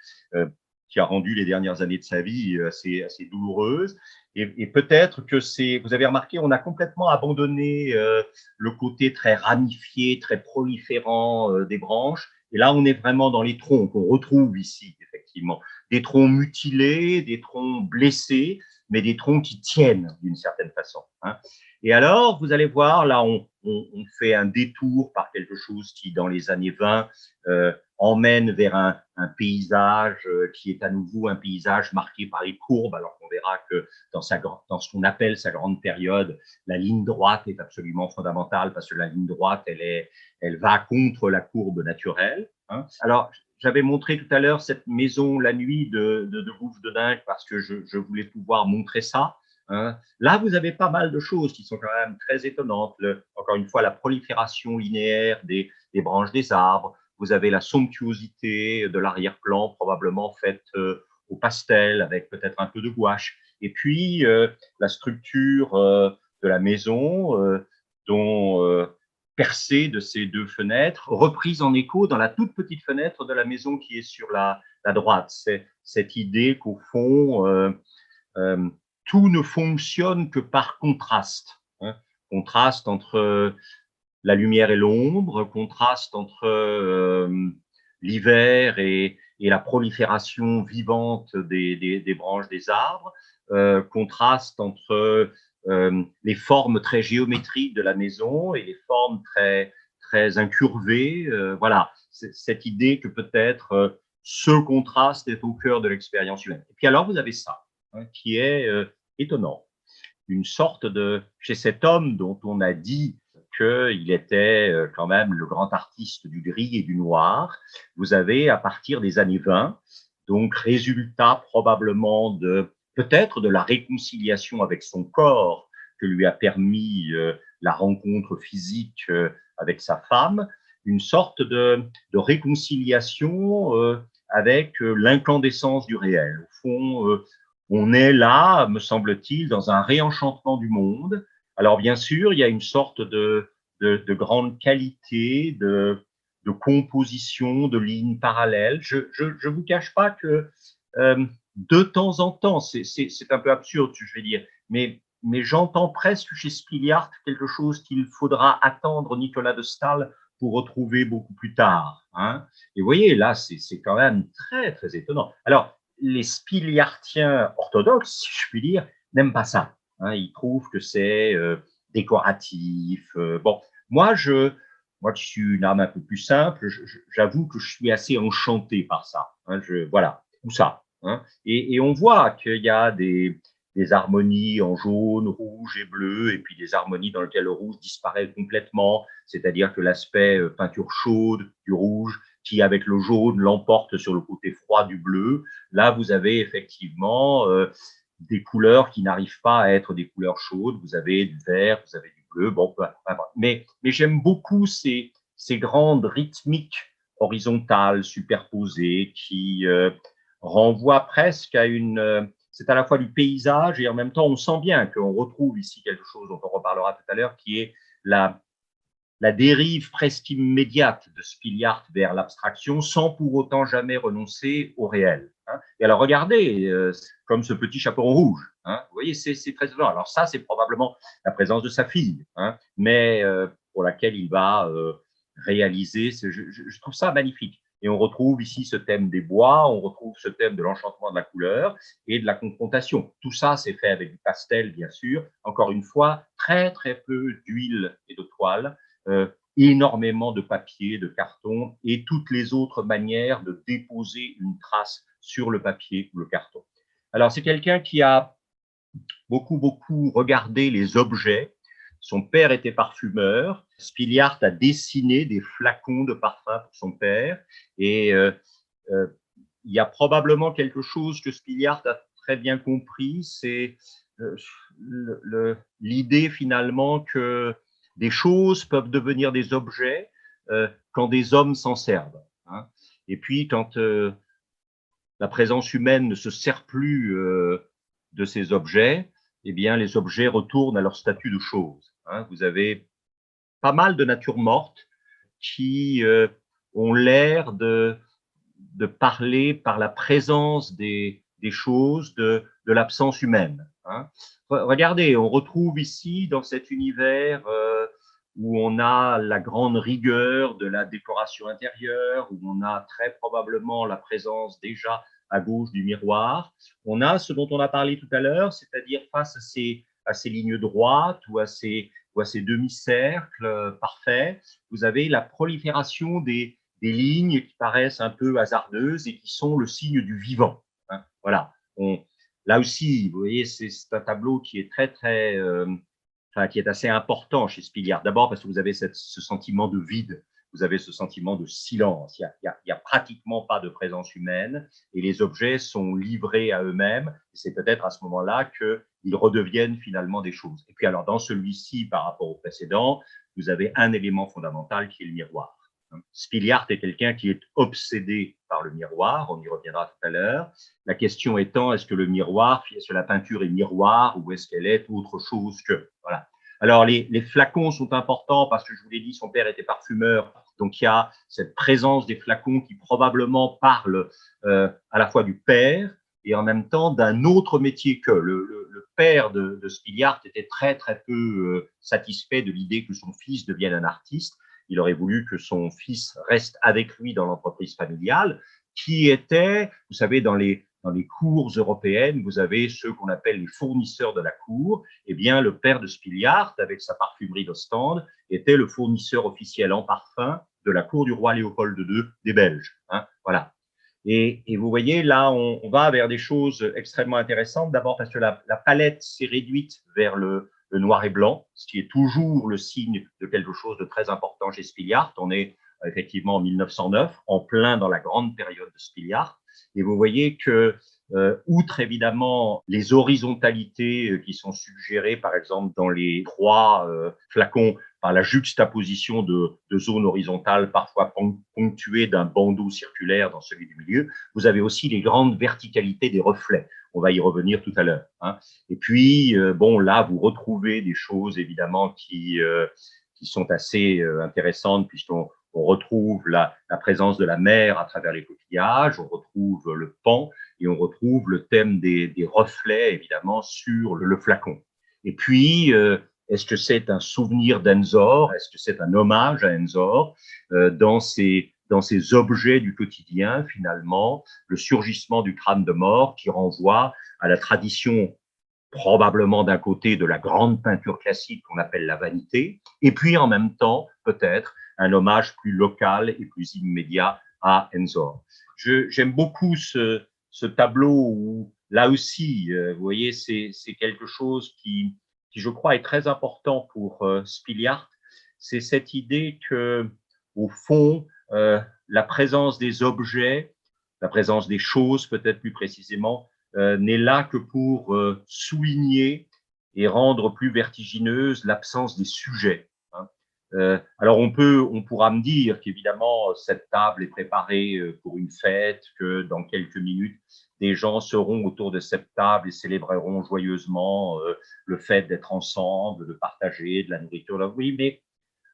qui a rendu les dernières années de sa vie assez douloureuses. Et peut-être que vous avez remarqué, on a complètement abandonné le côté très ramifié, très proliférant des branches. Et là, on est vraiment dans les troncs qu'on retrouve ici, effectivement. Des troncs mutilés, des troncs blessés, mais des troncs qui tiennent d'une certaine façon. Hein. Et alors, vous allez voir, là, on fait un détour par quelque chose qui, dans les années 20, emmène vers un paysage qui est à nouveau un paysage marqué par les courbes, alors qu'on verra que dans ce qu'on appelle sa grande période, la ligne droite est absolument fondamentale parce que la ligne droite, elle va contre la courbe naturelle. Hein. Alors, j'avais montré tout à l'heure cette maison la nuit de Bouffe de Dingue parce que je voulais pouvoir montrer ça. Hein. Là, vous avez pas mal de choses qui sont quand même très étonnantes. Encore une fois, la prolifération linéaire des branches des arbres. Vous avez la somptuosité de l'arrière-plan, probablement faite au pastel, avec peut-être un peu de gouache. Et puis, la structure de la maison, dont percée de ces deux fenêtres, reprise en écho dans la toute petite fenêtre de la maison qui est sur la droite. C'est cette idée qu'au fond, tout ne fonctionne que par contraste. Hein. Contraste entre la lumière et l'ombre, contraste entre l'hiver et et la prolifération vivante des branches des arbres, contraste entre les formes très géométriques de la maison et les formes très incurvées. Voilà, cette idée que peut-être ce contraste est au cœur de l'expérience humaine. Et puis alors, vous avez ça, hein, qui est étonnant. Une sorte de, chez cet homme dont on a dit qu'il était quand même le grand artiste du gris et du noir, vous avez à partir des années 20, donc résultat probablement de peut-être de la réconciliation avec son corps que lui a permis la rencontre physique avec sa femme, une sorte de réconciliation avec l'incandescence du réel. Au fond, on est là, me semble-t-il, dans un réenchantement du monde. Alors bien sûr, il y a une sorte de grande qualité, de composition, de lignes parallèles. Je vous cache pas que de temps en temps, c'est un peu absurde, je vais dire, mais j'entends presque chez Spiliart quelque chose qu'il faudra attendre Nicolas de Staël pour retrouver beaucoup plus tard. Hein. Et vous voyez, là, c'est quand même très, très étonnant. Alors, les Spiliartiens orthodoxes, si je puis dire, n'aiment pas ça. Hein. Ils trouvent que c'est décoratif. Bon, moi, qui suis une âme un peu plus simple, j'avoue que je suis assez enchanté par ça. Hein. Voilà, tout ça. Hein. Et on voit qu'il y a des harmonies en jaune, rouge et bleu, et puis des harmonies dans lesquelles le rouge disparaît complètement, c'est-à-dire que l'aspect peinture chaude du rouge, qui avec le jaune l'emporte sur le côté froid du bleu, là vous avez effectivement des couleurs qui n'arrivent pas à être des couleurs chaudes, vous avez du vert, vous avez du bleu, bon, mais j'aime beaucoup ces grandes rythmiques horizontales, superposées, qui renvoient presque à une c'est à la fois du paysage et en même temps, on sent bien qu'on retrouve ici quelque chose dont on reparlera tout à l'heure, qui est la dérive presque immédiate de Spiliart vers l'abstraction sans pour autant jamais renoncer au réel. Hein. Et alors, regardez, comme ce petit chaperon rouge, hein, vous voyez, c'est très étonnant. Alors ça, c'est probablement la présence de sa fille, hein, mais pour laquelle il va réaliser, je trouve ça magnifique. Et on retrouve ici ce thème des bois, on retrouve ce thème de l'enchantement de la couleur et de la confrontation. Tout ça, c'est fait avec du pastel, bien sûr. Encore une fois, très, très peu d'huile et de toile, énormément de papier, de carton et toutes les autres manières de déposer une trace sur le papier ou le carton. Alors, c'est quelqu'un qui a beaucoup regardé les objets. Son père était parfumeur. Spiliart a dessiné des flacons de parfum pour son père. Et il y a probablement quelque chose que Spiliart a très bien compris, c'est l'idée finalement que des choses peuvent devenir des objets quand des hommes s'en servent. Hein. Et puis, quand la présence humaine ne se sert plus de ces objets, eh bien, les objets retournent à leur statut de choses. Hein. Vous avez pas mal de natures mortes qui ont l'air de parler par la présence des choses, de l'absence humaine. Hein. Regardez, on retrouve ici, dans cet univers où on a la grande rigueur de la décoration intérieure, où on a très probablement la présence déjà à gauche du miroir, on a ce dont on a parlé tout à l'heure, c'est-à-dire face à ces lignes droites ou à ces demi-cercles parfaits, vous avez la prolifération des lignes qui paraissent un peu hasardeuses et qui sont le signe du vivant. Hein. Voilà. Là aussi, vous voyez, c'est un tableau qui est qui est assez important chez Spiliart. D'abord parce que vous avez ce sentiment de vide, vous avez ce sentiment de silence. Il y a pratiquement pas de présence humaine et les objets sont livrés à eux-mêmes. C'est peut-être à ce moment-là qu'ils redeviennent finalement des choses. Et puis alors, dans celui-ci, par rapport au précédent, vous avez un élément fondamental qui est le miroir. Spiliart est quelqu'un qui est obsédé par le miroir, on y reviendra tout à l'heure. La question étant, est-ce que le miroir, est-ce que la peinture est miroir ou est-ce qu'elle est autre chose que… Voilà. Alors, les flacons sont importants parce que je vous l'ai dit, son père était parfumeur, donc il y a cette présence des flacons qui probablement parle à la fois du père et en même temps d'un autre métier que le père de Spiliart était très peu satisfait de l'idée que son fils devienne un artiste. Il aurait voulu que son fils reste avec lui dans l'entreprise familiale, qui étaient, vous savez, dans les cours européennes, vous avez ceux qu'on appelle les fournisseurs de la cour. Eh bien, le père de Spiliart, avec sa parfumerie d'Ostende, était le fournisseur officiel en parfum de la cour du roi Léopold II des Belges. Hein, voilà. Et vous voyez, là, on va vers des choses extrêmement intéressantes. D'abord parce que la palette s'est réduite vers le noir et blanc, ce qui est toujours le signe de quelque chose de très important chez Spiliart. On est effectivement en 1909, en plein dans la grande période de Spiliart. Et vous voyez que, outre évidemment les horizontalités qui sont suggérées, par exemple, dans les trois flacons, par la juxtaposition de zones horizontales, parfois ponctuées d'un bandeau circulaire dans celui du milieu, vous avez aussi les grandes verticalités des reflets. On va y revenir tout à l'heure. Hein. Et puis, bon, là, vous retrouvez des choses, évidemment, qui sont assez intéressantes, puisqu'on retrouve la présence de la mer à travers les coquillages, on retrouve le pan et on retrouve le thème des reflets, évidemment, sur le flacon. Et puis, est-ce que c'est un souvenir d'Enzor? Est-ce que c'est un hommage à Enzor dans ces objets du quotidien, finalement, le surgissement du crâne de mort qui renvoie à la tradition probablement d'un côté de la grande peinture classique qu'on appelle la vanité, et puis en même temps, peut-être, un hommage plus local et plus immédiat à Enzor. J'aime beaucoup ce tableau où, là aussi, vous voyez, c'est quelque chose qui, je crois, est très important pour Spiliart. C'est cette idée que, au fond, la présence des objets, la présence des choses, peut-être plus précisément, n'est là que pour souligner et rendre plus vertigineuse l'absence des sujets. Hein. Alors on pourra me dire qu'évidemment cette table est préparée pour une fête, que dans quelques minutes des gens seront autour de cette table et célébreront joyeusement le fait d'être ensemble, de partager de la nourriture. Oui, mais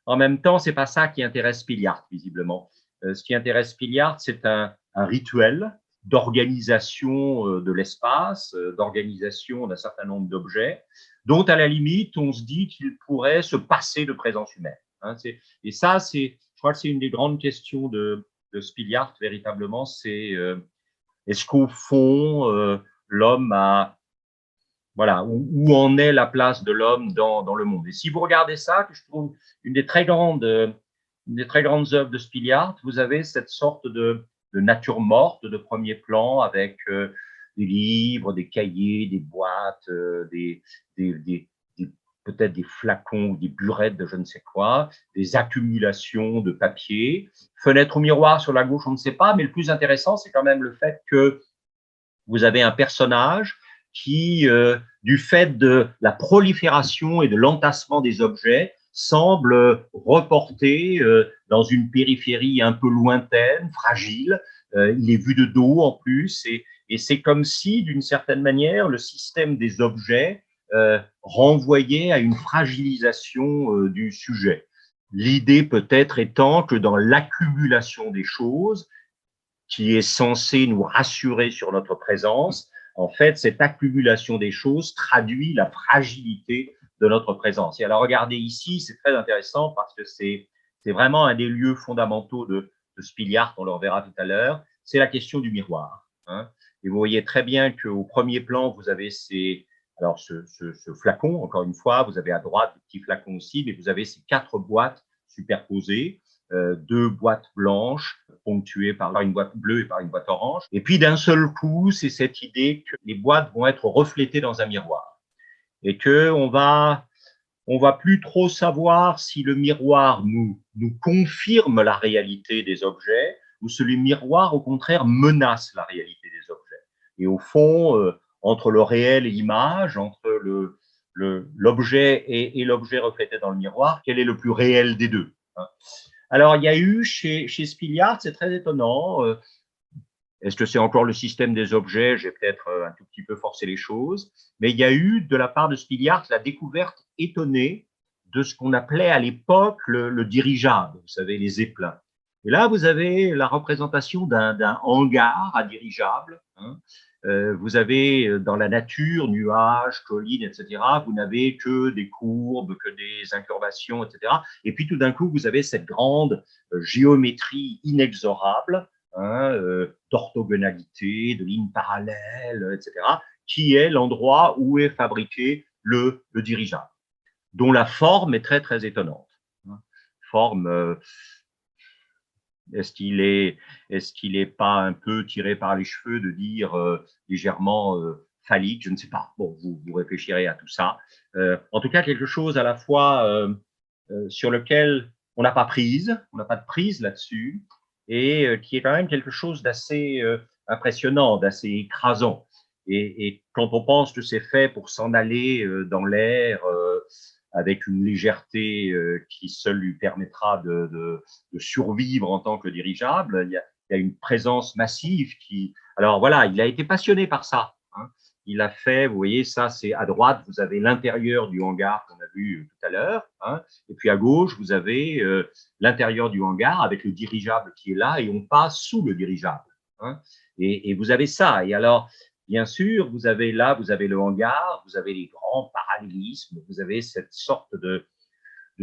en même temps, c'est pas ça qui intéresse Spiliart, visiblement. Ce qui intéresse Spiliart, c'est un rituel d'organisation de l'espace, d'organisation d'un certain nombre d'objets, dont à la limite, on se dit qu'il pourrait se passer de présence humaine. Hein, et ça, je crois que c'est une des grandes questions de Spiliart, véritablement, c'est est-ce qu'au fond, l'homme a voilà, où en est la place de l'homme dans le monde. Et si vous regardez ça, que je trouve une des très grandes œuvres de Spiliart, vous avez cette sorte de nature morte de premier plan avec des livres, des cahiers, des boîtes, peut-être des flacons, des burettes de je ne sais quoi, des accumulations de papier. Fenêtre au miroir sur la gauche, on ne sait pas, mais le plus intéressant, c'est quand même le fait que vous avez un personnage qui, du fait de la prolifération et de l'entassement des objets, semble reporté dans une périphérie un peu lointaine, fragile. Il est vu de dos en plus, et c'est comme si, d'une certaine manière, le système des objets renvoyait à une fragilisation du sujet. L'idée peut-être étant que dans l'accumulation des choses, qui est censé nous rassurer sur notre présence, en fait, cette accumulation des choses traduit la fragilité de notre présence. Et alors, regardez ici, c'est très intéressant parce que c'est vraiment un des lieux fondamentaux de Spiliart, on le reverra tout à l'heure, c'est la question du miroir. Hein. Et vous voyez très bien qu'au premier plan, vous avez ce flacon, encore une fois, vous avez à droite des petits flacons aussi, mais vous avez ces 4 boîtes superposées, 2 boîtes blanches ponctuées par une boîte bleue et par une boîte orange. Et puis d'un seul coup, c'est cette idée que les boîtes vont être reflétées dans un miroir et que on va plus trop savoir si le miroir nous confirme la réalité des objets ou si le miroir, au contraire, menace la réalité des objets. Et au fond, entre le réel et l'image, entre l'objet et l'objet reflété dans le miroir, quel est le plus réel des deux? Alors, il y a eu chez Spiliart, c'est très étonnant, est-ce que c'est encore le système des objets? J'ai peut-être un tout petit peu forcé les choses, mais il y a eu de la part de Spiliart la découverte étonnée de ce qu'on appelait à l'époque le dirigeable, vous savez, les zeppelins. Et là, vous avez la représentation d'un hangar à dirigeable. Hein. Vous avez dans la nature, nuages, collines, etc. Vous n'avez que des courbes, que des incurvations, etc. Et puis tout d'un coup, vous avez cette grande géométrie inexorable hein, d'orthogonalité, de lignes parallèles, etc., qui est l'endroit où est fabriqué le dirigeable, dont la forme est très, très étonnante. Forme, est-ce qu'il est pas un peu tiré par les cheveux de dire légèrement phallique, je ne sais pas. Bon, vous réfléchirez à tout ça. En tout cas, quelque chose à la fois sur lequel on n'a pas de prise là-dessus, et qui est quand même quelque chose d'assez impressionnant, d'assez écrasant. Et quand on pense que c'est fait pour s'en aller dans l'air avec une légèreté qui seule lui permettra de survivre en tant que dirigeable, il y a une présence massive qui… Alors voilà, il a été passionné par ça. Hein. Il a fait, vous voyez, ça c'est à droite, vous avez l'intérieur du hangar qu'on a vu tout à l'heure, hein, et puis à gauche, vous avez l'intérieur du hangar avec le dirigeable qui est là, et on passe sous le dirigeable. Hein, et vous avez ça. Et alors, bien sûr, vous avez là, vous avez le hangar, vous avez les grands parallélismes, vous avez cette sorte de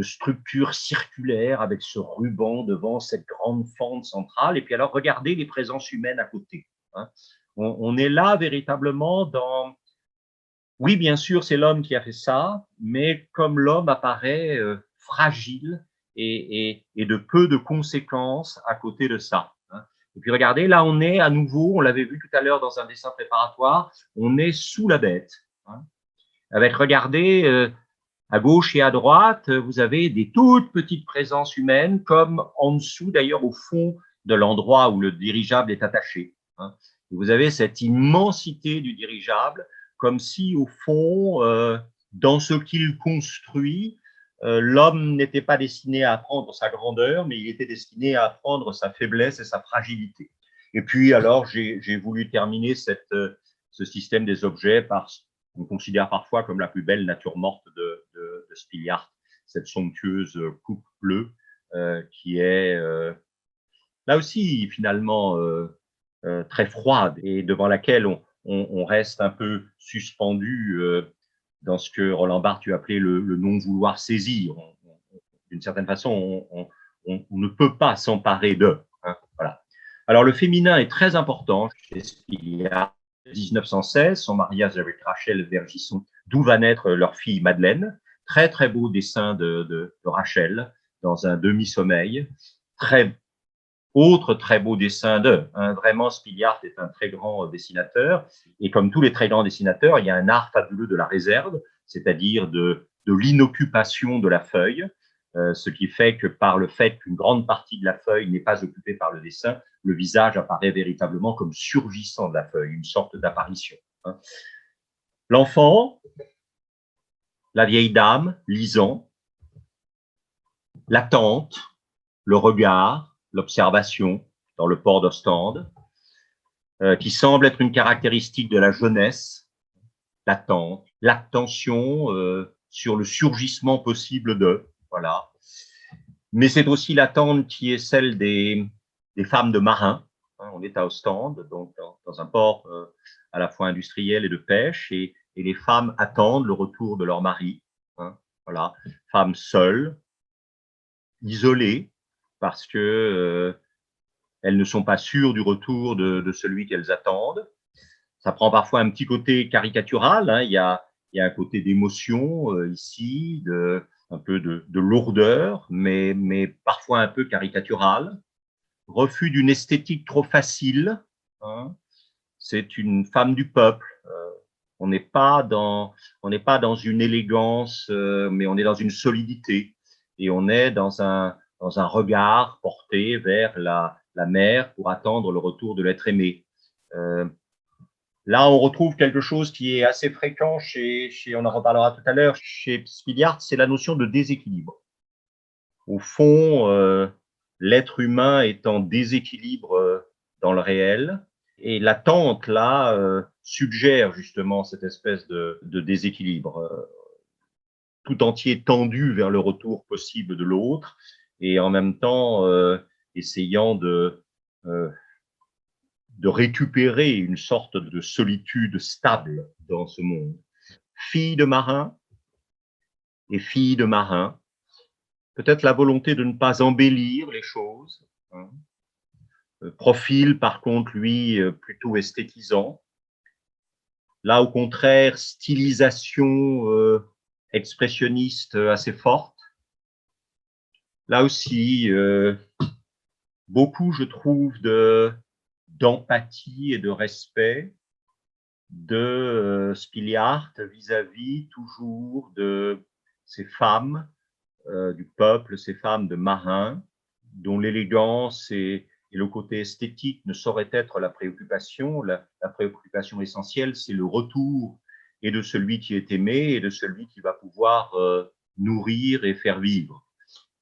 structure circulaire avec ce ruban devant cette grande fente centrale. Et puis alors, regardez les présences humaines à côté. Hein. On est là véritablement dans… Oui, bien sûr, c'est l'homme qui a fait ça, mais comme l'homme apparaît fragile et de peu de conséquences à côté de ça. Hein. Et puis regardez, là on est à nouveau, on l'avait vu tout à l'heure dans un dessin préparatoire, on est sous la bête. Hein. Avec, regardez, à gauche et à droite, vous avez des toutes petites présences humaines, comme en dessous d'ailleurs au fond de l'endroit où le dirigeable est attaché. Hein. Et vous avez cette immensité du dirigeable, comme si au fond, dans ce qu'il construit, l'homme n'était pas destiné à apprendre sa grandeur, mais il était destiné à apprendre sa faiblesse et sa fragilité. Et puis alors, j'ai voulu terminer ce système des objets par on considère parfois comme la plus belle nature morte de Spiliart, cette somptueuse coupe bleue qui est là aussi finalement très froide et devant laquelle on reste un peu suspendu dans ce que Roland Barthes a appelé le non-vouloir saisir. D'une certaine façon, on ne peut pas s'emparer d'eux. Hein, voilà. Alors le féminin est très important chez Spiliart. 1916, son mariage avec Rachel Vergisson, d'où va naître leur fille Madeleine. Très, très beau dessin de Rachel dans un demi-sommeil. Autre très beau dessin hein, vraiment, Spiliart est un très grand dessinateur. Et comme tous les très grands dessinateurs, il y a un art fabuleux de la réserve, c'est-à-dire de l'inoccupation de la feuille. Ce qui fait que par le fait qu'une grande partie de la feuille n'est pas occupée par le dessin, le visage apparaît véritablement comme surgissant de la feuille, une sorte d'apparition. Hein. L'enfant, la vieille dame, lisant, l'attente, le regard, l'observation dans le port d'Ostende, qui semble être une caractéristique de la jeunesse, l'attente, l'attention sur le surgissement possible de, voilà. Mais c'est aussi l'attente qui est celle des femmes de marins. Hein, on est à Ostende, donc dans un port à la fois industriel et de pêche, et les femmes attendent le retour de leur mari. Hein, voilà, femmes seules, isolées, parce que elles ne sont pas sûres du retour de celui qu'elles attendent. Ça prend parfois un petit côté caricatural. Hein, il y a un côté d'émotion ici, un peu de lourdeur, mais parfois un peu caricatural. Refus d'une esthétique trop facile. Hein. C'est une femme du peuple. On n'est pas dans une élégance, mais on est dans une solidité. Et on est dans un regard porté vers la mer pour attendre le retour de l'être aimé. Là, on retrouve quelque chose qui est assez fréquent on en reparlera tout à l'heure, chez Spiliart, c'est la notion de déséquilibre. Au fond, l'être humain est en déséquilibre dans le réel, et l'attente, là, suggère justement cette espèce de déséquilibre, tout entier tendu vers le retour possible de l'autre, et en même temps essayant de récupérer une sorte de solitude stable dans ce monde. Fille de marin et fille de marin, peut-être la volonté de ne pas embellir les choses, hein, Profil, par contre, lui, plutôt esthétisant. Là, au contraire, stylisation expressionniste assez forte. Là aussi, beaucoup, je trouve, d'empathie et de respect de Spiliart vis-à-vis toujours de ces femmes du peuple, ces femmes de marins, dont l'élégance et le côté esthétique ne saurait être la préoccupation. La préoccupation essentielle, c'est le retour et de celui qui est aimé et de celui qui va pouvoir nourrir et faire vivre.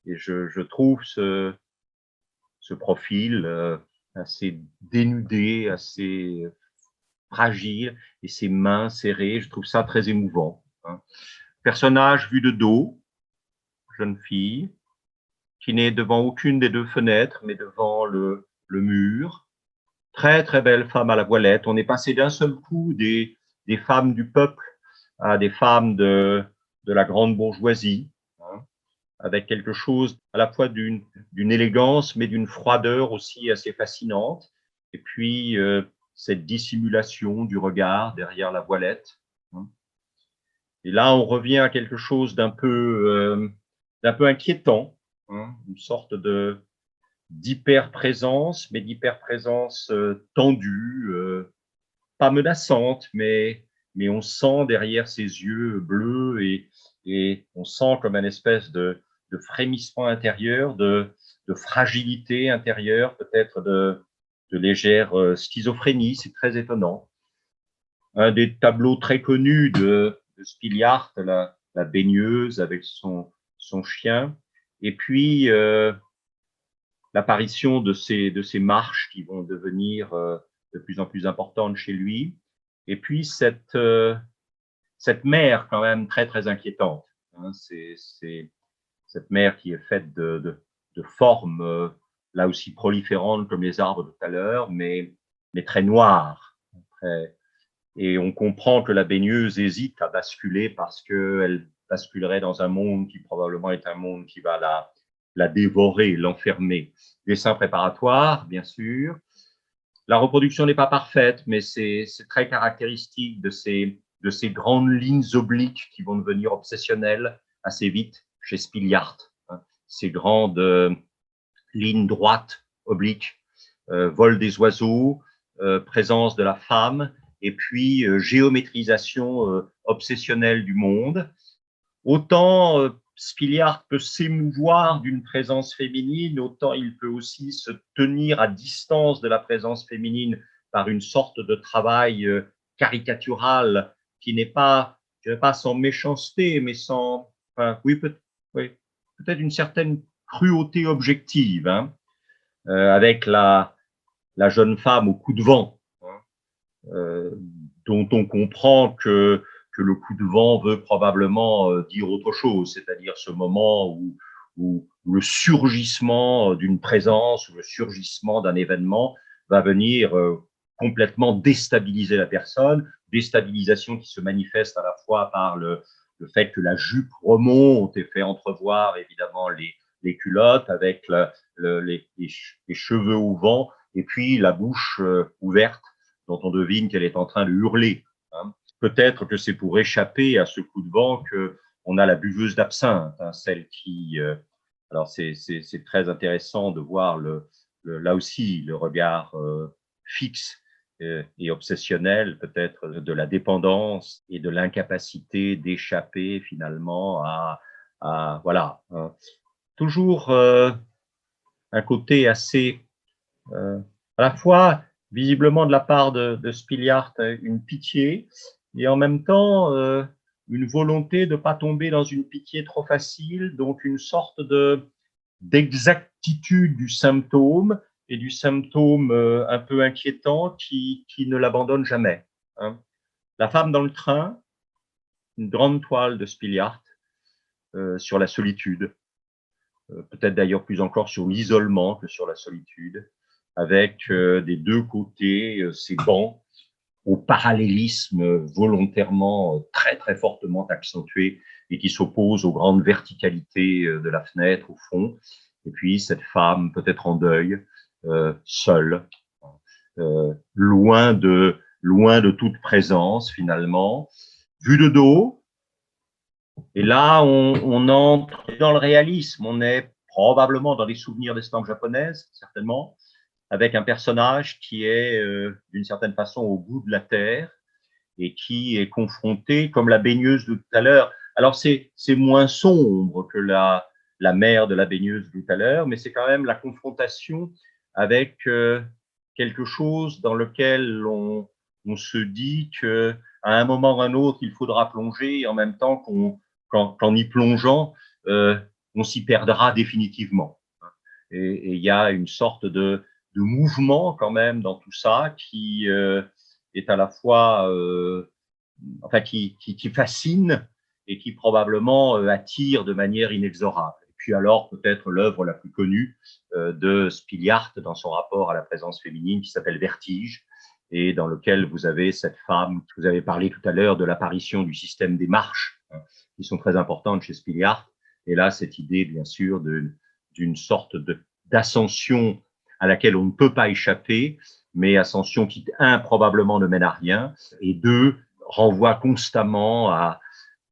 Et je trouve ce profil assez dénudé, assez fragile, et ses mains serrées, je trouve ça très émouvant. Hein. Personnage vu de dos, jeune fille, qui n'est devant aucune des deux fenêtres, mais devant le mur. Très, très belle femme à la voilette. On est passé d'un seul coup des femmes du peuple à des femmes de la grande bourgeoisie, hein, avec quelque chose à la fois d'une élégance, mais d'une froideur aussi assez fascinante. Et puis, cette dissimulation du regard derrière la voilette. Hein. Et là, on revient à quelque chose d'un peu inquiétant, hein, une sorte d'hyper-présence, mais d'hyper-présence tendue, pas menaçante, mais on sent derrière ses yeux bleus et on sent comme une espèce de frémissement intérieur, de fragilité intérieure, peut-être de légère schizophrénie. C'est très étonnant. Un des tableaux très connus de Spiliart, la baigneuse avec son chien, et puis l'apparition de ces marches qui vont devenir de plus en plus importantes chez lui, et puis cette mer quand même très très inquiétante. Hein, c'est cette mer qui est faite de formes là aussi proliférantes comme les arbres tout à l'heure, mais très noires. Et on comprend que la baigneuse hésite à basculer parce qu'elle basculerait dans un monde qui probablement est un monde qui va la dévorer, l'enfermer. Dessin préparatoire, bien sûr. La reproduction n'est pas parfaite, mais c'est très caractéristique de ces grandes lignes obliques qui vont devenir obsessionnelles assez vite chez Spiliart. Hein. Ces grandes lignes droites, obliques, vol des oiseaux, présence de la femme, et puis géométrisation obsessionnelle du monde. Autant Spiliart peut s'émouvoir d'une présence féminine, autant il peut aussi se tenir à distance de la présence féminine par une sorte de travail caricatural qui n'est pas, je dirais pas sans méchanceté, mais sans, enfin, oui, peut-être une certaine cruauté objective, hein, avec la jeune femme au coup de vent, hein, dont on comprend que le coup de vent veut probablement dire autre chose, c'est-à-dire ce moment où le surgissement d'une présence, ou le surgissement d'un événement va venir complètement déstabiliser la personne, déstabilisation qui se manifeste à la fois par le fait que la jupe remonte et fait entrevoir évidemment les culottes avec les cheveux au vent, et puis la bouche ouverte dont on devine qu'elle est en train de hurler. Hein. Peut-être que c'est pour échapper à ce coup de vent qu'on a la buveuse d'absinthe, hein, celle qui… alors c'est très intéressant de voir là aussi le regard fixe et obsessionnel peut-être de la dépendance et de l'incapacité d'échapper finalement à voilà. Hein. Toujours un côté assez à la fois visiblement de la part de Spiliart une pitié et en même temps une volonté de ne pas tomber dans une pitié trop facile, donc une sorte d'exactitude du symptôme et du symptôme un peu inquiétant qui ne l'abandonne jamais. Hein. La femme dans le train, une grande toile de Spiliart sur la solitude, peut-être d'ailleurs plus encore sur l'isolement que sur la solitude, avec des deux côtés ces bancs au parallélisme volontairement très très fortement accentué et qui s'oppose aux grandes verticalités de la fenêtre au fond. Et puis cette femme peut-être en deuil seul, loin de toute présence finalement, vu de dos. Et là, on entre dans le réalisme, on est probablement dans les souvenirs d'estampes japonaises, certainement, avec un personnage qui est d'une certaine façon au bout de la terre et qui est confronté, comme la baigneuse de tout à l'heure. Alors, c'est moins sombre que la mer de la baigneuse de tout à l'heure, mais c'est quand même la confrontation avec quelque chose dans lequel on se dit qu'à un moment ou à un autre, il faudra plonger, et en même temps qu'en y plongeant, on s'y perdra définitivement. Et il y a une sorte de mouvement quand même dans tout ça qui est à la fois, enfin, qui fascine et qui probablement attire de manière inexorable. Et puis alors, peut-être l'œuvre la plus connue de Spiliart dans son rapport à la présence féminine qui s'appelle Vertige, et dans lequel vous avez cette femme, vous avez parlé tout à l'heure de l'apparition du système des marches, hein, qui sont très importantes chez Spiliart. Et là, cette idée, bien sûr, d'une sorte d'ascension à laquelle on ne peut pas échapper, mais ascension qui, un, probablement ne mène à rien, et deux, renvoie constamment à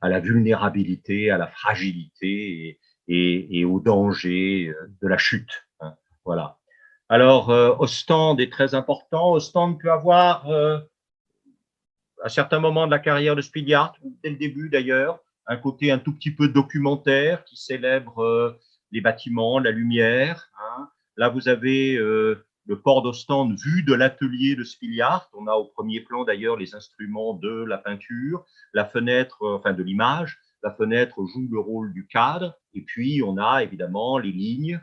la vulnérabilité, à la fragilité et au danger de la chute. Hein, voilà. Alors, Ostende est très important. Ostende peut avoir, à certains moments de la carrière de Spiliart, dès le début d'ailleurs, un côté un tout petit peu documentaire qui célèbre les bâtiments, la lumière. Hein. Là, vous avez le port d'Ostende vu de l'atelier de Spiliart. On a au premier plan d'ailleurs les instruments de la peinture, la fenêtre, enfin de l'image. La fenêtre joue le rôle du cadre. Et puis, on a évidemment les lignes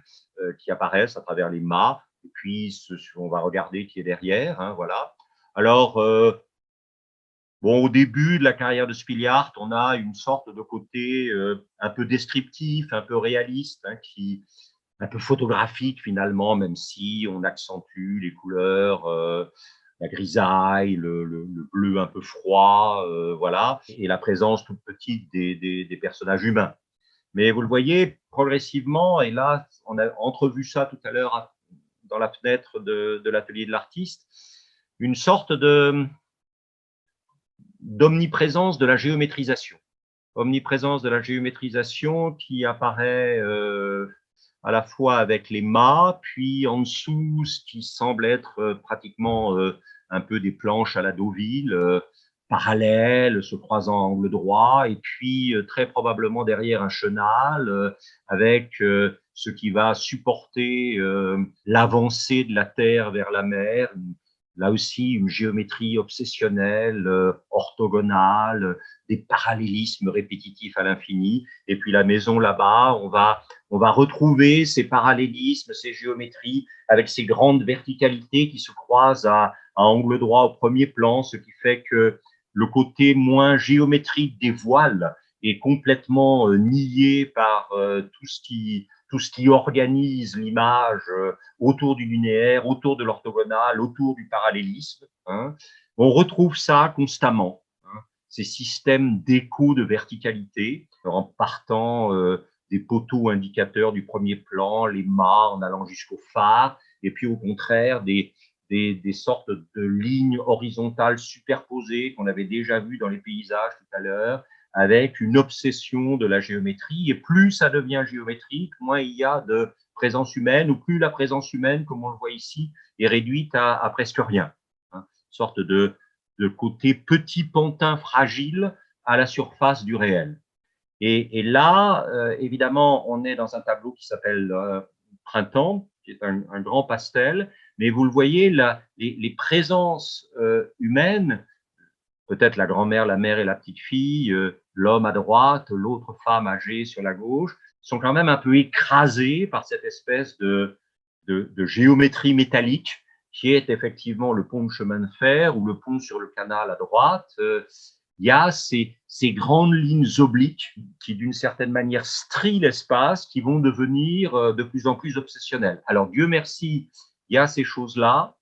qui apparaissent à travers les mâts. Et puis, on va regarder qui est derrière. Hein, voilà. Alors, bon, au début de la carrière de Spiliart, on a une sorte de côté un peu descriptif, un peu réaliste, hein, un peu photographique finalement, même si on accentue les couleurs, la grisaille, le bleu un peu froid, voilà, et la présence toute petite des personnages humains. Mais vous le voyez progressivement, et là, on a entrevu ça tout à l'heure dans la fenêtre de l'atelier de l'artiste, une sorte d'omniprésence de la géométrisation. Omniprésence de la géométrisation qui apparaît à la fois avec les mâts, puis en dessous, ce qui semble être pratiquement un peu des planches à la Deauville, parallèles, se croisant à angle droit, et puis très probablement derrière un chenal, avec ce qui va supporter l'avancée de la Terre vers la mer, là aussi une géométrie obsessionnelle, orthogonale, des parallélismes répétitifs à l'infini. Et puis la maison là-bas, on va retrouver ces parallélismes, ces géométries avec ces grandes verticalités qui se croisent à angle droit au premier plan, ce qui fait que le côté moins géométrique des voiles est complètement nié par tout ce qui organise l'image autour du linéaire, autour de l'orthogonal, autour du parallélisme. Hein. On retrouve ça constamment, hein, ces systèmes d'écho de verticalité, en partant des poteaux indicateurs du premier plan, les mâts en allant jusqu'au phare, et puis au contraire des sortes de lignes horizontales superposées qu'on avait déjà vues dans les paysages tout à l'heure, avec une obsession de la géométrie. Et plus ça devient géométrique, moins il y a de présence humaine, ou plus la présence humaine, comme on le voit ici, est réduite à presque rien. Hein, une sorte de côté petit pantin fragile à la surface du réel. Et là, évidemment, on est dans un tableau qui s'appelle Printemps, qui est un grand pastel, mais vous le voyez, les présences humaines, peut-être la grand-mère, la mère et la petite-fille, l'homme à droite, l'autre femme âgée sur la gauche, sont quand même un peu écrasés par cette espèce de géométrie métallique qui est effectivement le pont de chemin de fer ou le pont sur le canal à droite. Il y a ces grandes lignes obliques qui, d'une certaine manière, strient l'espace, qui vont devenir de plus en plus obsessionnelles. Alors, Dieu merci, il y a ces choses-là,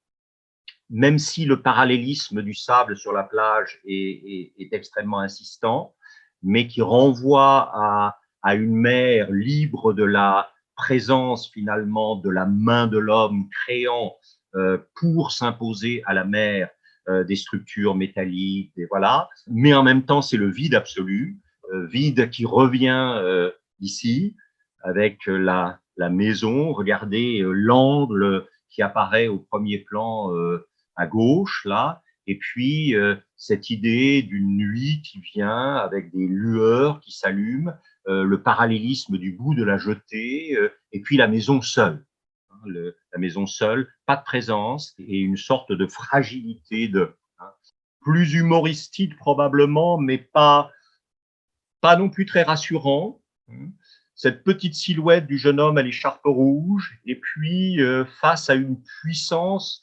même si le parallélisme du sable sur la plage est extrêmement insistant, mais qui renvoie à une mer libre de la présence finalement de la main de l'homme créant pour s'imposer à la mer des structures métalliques, voilà. Mais en même temps, c'est le vide absolu, vide qui revient ici avec la maison. Regardez l'angle qui apparaît au premier plan à gauche, là. Et puis, cette idée d'une nuit qui vient avec des lueurs qui s'allument, le parallélisme du bout de la jetée, et puis la maison seule. La maison seule, pas de présence et une sorte de fragilité plus humoristique probablement, mais pas non plus très rassurant. Cette petite silhouette du jeune homme à l'écharpe rouge, et puis face à une puissance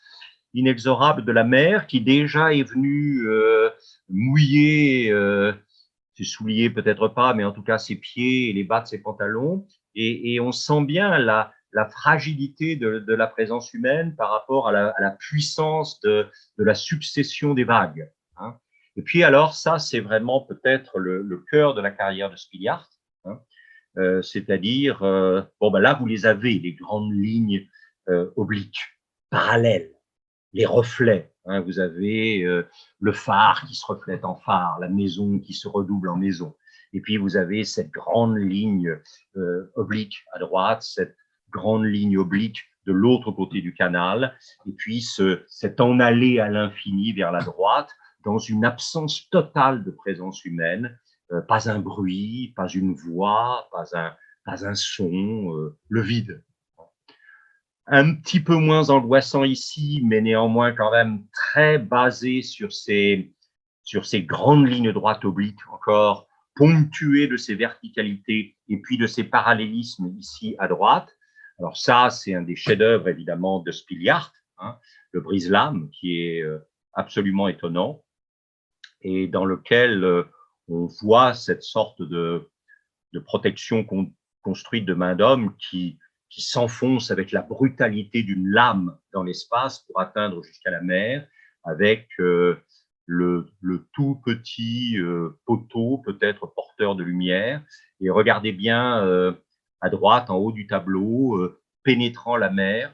inexorable de la mer qui déjà est venue mouiller ses souliers, peut-être pas, mais en tout cas ses pieds et les bas de ses pantalons. Et on sent bien la fragilité de la présence humaine par rapport à la puissance de la succession des vagues. Hein. Et puis alors, ça, c'est vraiment peut-être le cœur de la carrière de Spilliart. Hein. C'est-à-dire, bon, ben là, vous les avez, les grandes lignes obliques, parallèles, les reflets. Hein, vous avez le phare qui se reflète en phare, la maison qui se redouble en maison. Et puis, vous avez cette grande ligne oblique à droite, cette grande ligne oblique de l'autre côté du canal, et puis cet en aller à l'infini vers la droite, dans une absence totale de présence humaine, pas un bruit, pas une voix, pas un son, le vide. Un petit peu moins angoissant ici, mais néanmoins quand même très basé sur ces grandes lignes droites obliques, encore ponctuées de ces verticalités et puis de ces parallélismes ici à droite. Alors ça, c'est un des chefs-d'œuvre évidemment de Spilliart, hein, le brise-lames, qui est absolument étonnant et dans lequel on voit cette sorte de protection construite de main d'homme qui s'enfonce avec la brutalité d'une lame dans l'espace pour atteindre jusqu'à la mer, avec le tout petit poteau, peut-être porteur de lumière. Et regardez bien à droite, en haut du tableau, pénétrant la mer,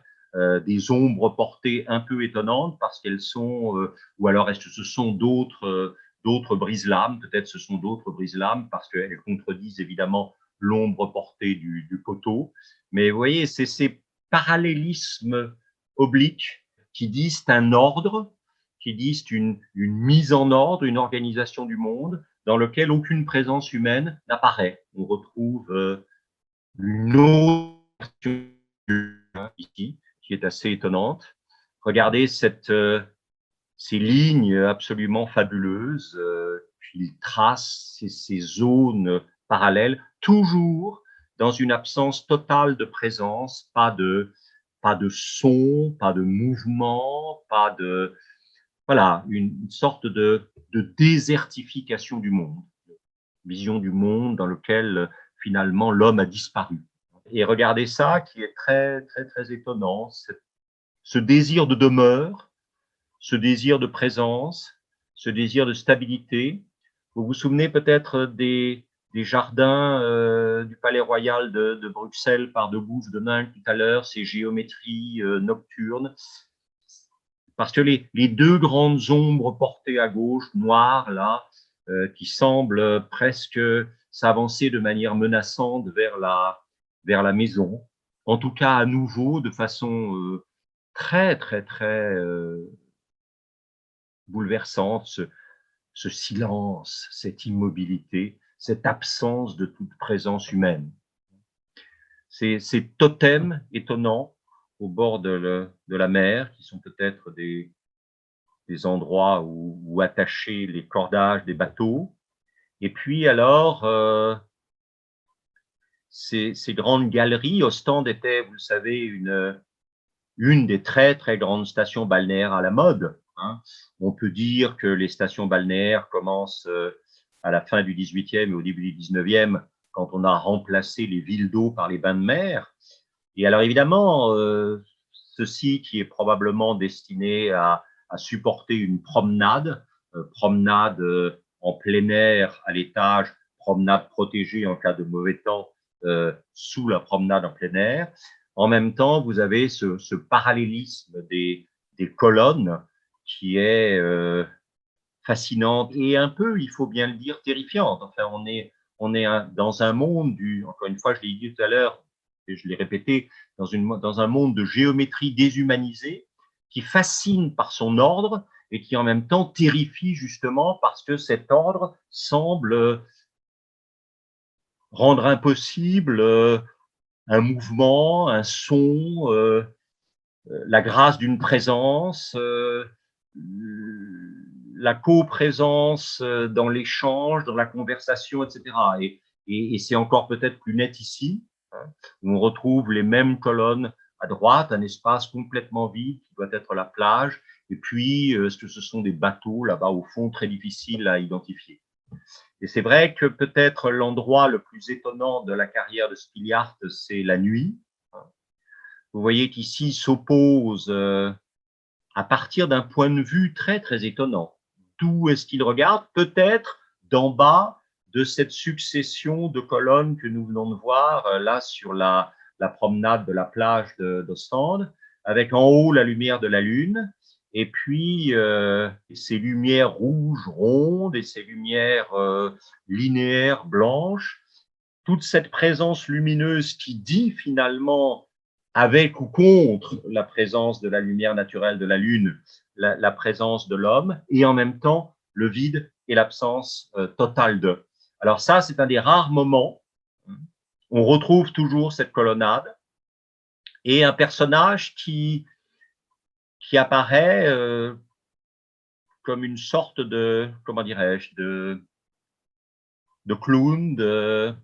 des ombres portées un peu étonnantes parce qu'elles sont, ou alors est-ce que ce sont d'autres brise-lames, peut-être ce sont d'autres brise-lames parce qu'elles contredisent évidemment l'ombre portée du poteau. Mais vous voyez, c'est ces parallélismes obliques qui disent un ordre, qui disent une mise en ordre, une organisation du monde dans lequel aucune présence humaine n'apparaît. On retrouve une autre ici, qui est assez étonnante. Regardez ces lignes absolument fabuleuses qu'il trace, ces zones parallèles, toujours dans une absence totale de présence, pas de son, pas de mouvement, pas de... Voilà, une sorte de désertification du monde, vision du monde dans lequel finalement l'homme a disparu. Et regardez ça qui est très, très, très étonnant, ce désir de demeure, ce désir de présence, ce désir de stabilité. Vous vous souvenez peut-être des jardins du Palais Royal de Bruxelles par de Bouffes de Nain tout à l'heure, ces géométries nocturnes. Parce que les deux grandes ombres portées à gauche, noires là, qui semblent presque s'avancer de manière menaçante vers la maison, en tout cas à nouveau de façon très, très, très bouleversante, ce silence, cette immobilité, cette absence de toute présence humaine. Ces totems étonnants au bord de la mer, qui sont peut-être des endroits où attacher les cordages des bateaux. Et puis alors, ces grandes galeries, Ostende était, vous le savez, une des très, très grandes stations balnéaires à la mode. Hein. On peut dire que les stations balnéaires commencent à la fin du XVIIIe et au début du XIXe, quand on a remplacé les villes d'eau par les bains de mer. Et alors évidemment, ceci qui est probablement destiné à supporter une promenade, promenade en plein air à l'étage, promenade protégée en cas de mauvais temps sous la promenade en plein air. En même temps, vous avez ce parallélisme des colonnes qui est fascinante et un peu, il faut bien le dire, terrifiante. Enfin, on est dans un monde encore une fois, je l'ai dit tout à l'heure, et je l'ai répété, dans un monde de géométrie déshumanisée qui fascine par son ordre et qui en même temps terrifie justement parce que cet ordre semble rendre impossible un mouvement, un son, la grâce d'une présence, la coprésence dans l'échange, dans la conversation, etc. Et c'est encore peut-être plus net ici, hein, où on retrouve les mêmes colonnes à droite, un espace complètement vide qui doit être la plage, et puis ce sont des bateaux là-bas au fond très difficiles à identifier. Et c'est vrai que peut-être l'endroit le plus étonnant de la carrière de Spiliart, c'est la nuit. Vous voyez qu'ici s'oppose, à partir d'un point de vue très, très étonnant. D'où est-ce qu'il regarde? Peut-être d'en bas de cette succession de colonnes que nous venons de voir là sur la promenade de la plage d'Ostende, avec en haut la lumière de la Lune, et puis ces lumières rouges rondes et ces lumières linéaires blanches, toute cette présence lumineuse qui dit finalement, avec ou contre la présence de la lumière naturelle de la Lune, la présence de l'homme, et en même temps le vide et l'absence totale de. Alors ça, c'est un des rares moments où on retrouve toujours cette colonnade et un personnage qui apparaît comme une sorte de, comment dirais-je, de clown, de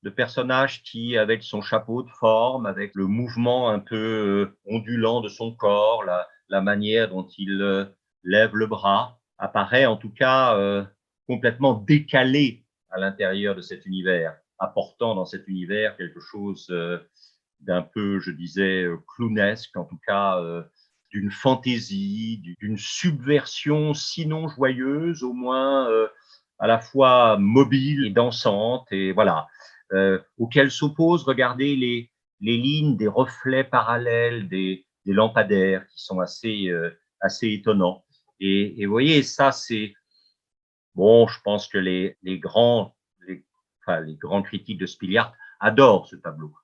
personnage qui, avec son chapeau de forme, avec le mouvement un peu ondulant de son corps, la manière dont il lève le bras, apparaît en tout cas complètement décalé à l'intérieur de cet univers, apportant dans cet univers quelque chose d'un peu, je disais, clownesque, en tout cas d'une fantaisie, d'une subversion sinon joyeuse, au moins à la fois mobile et dansante, et voilà. Auxquelles s'opposent, regardez, les lignes des reflets parallèles des lampadaires qui sont assez étonnants. Et vous voyez, ça, c'est bon, je pense que les grands critiques de Spiliart adorent ce tableau.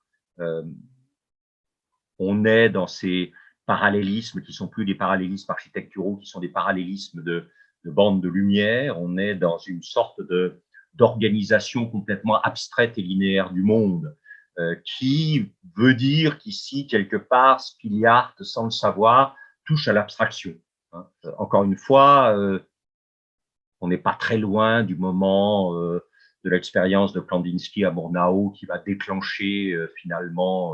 On est dans ces parallélismes qui sont plus des parallélismes architecturaux, qui sont des parallélismes de bandes de lumière. On est dans une sorte d'organisation complètement abstraite et linéaire du monde, qui veut dire qu'ici, quelque part, Spiliart, sans le savoir, touche à l'abstraction. Hein. Encore une fois, on n'est pas très loin du moment de l'expérience de Kandinsky à Murnau qui va déclencher finalement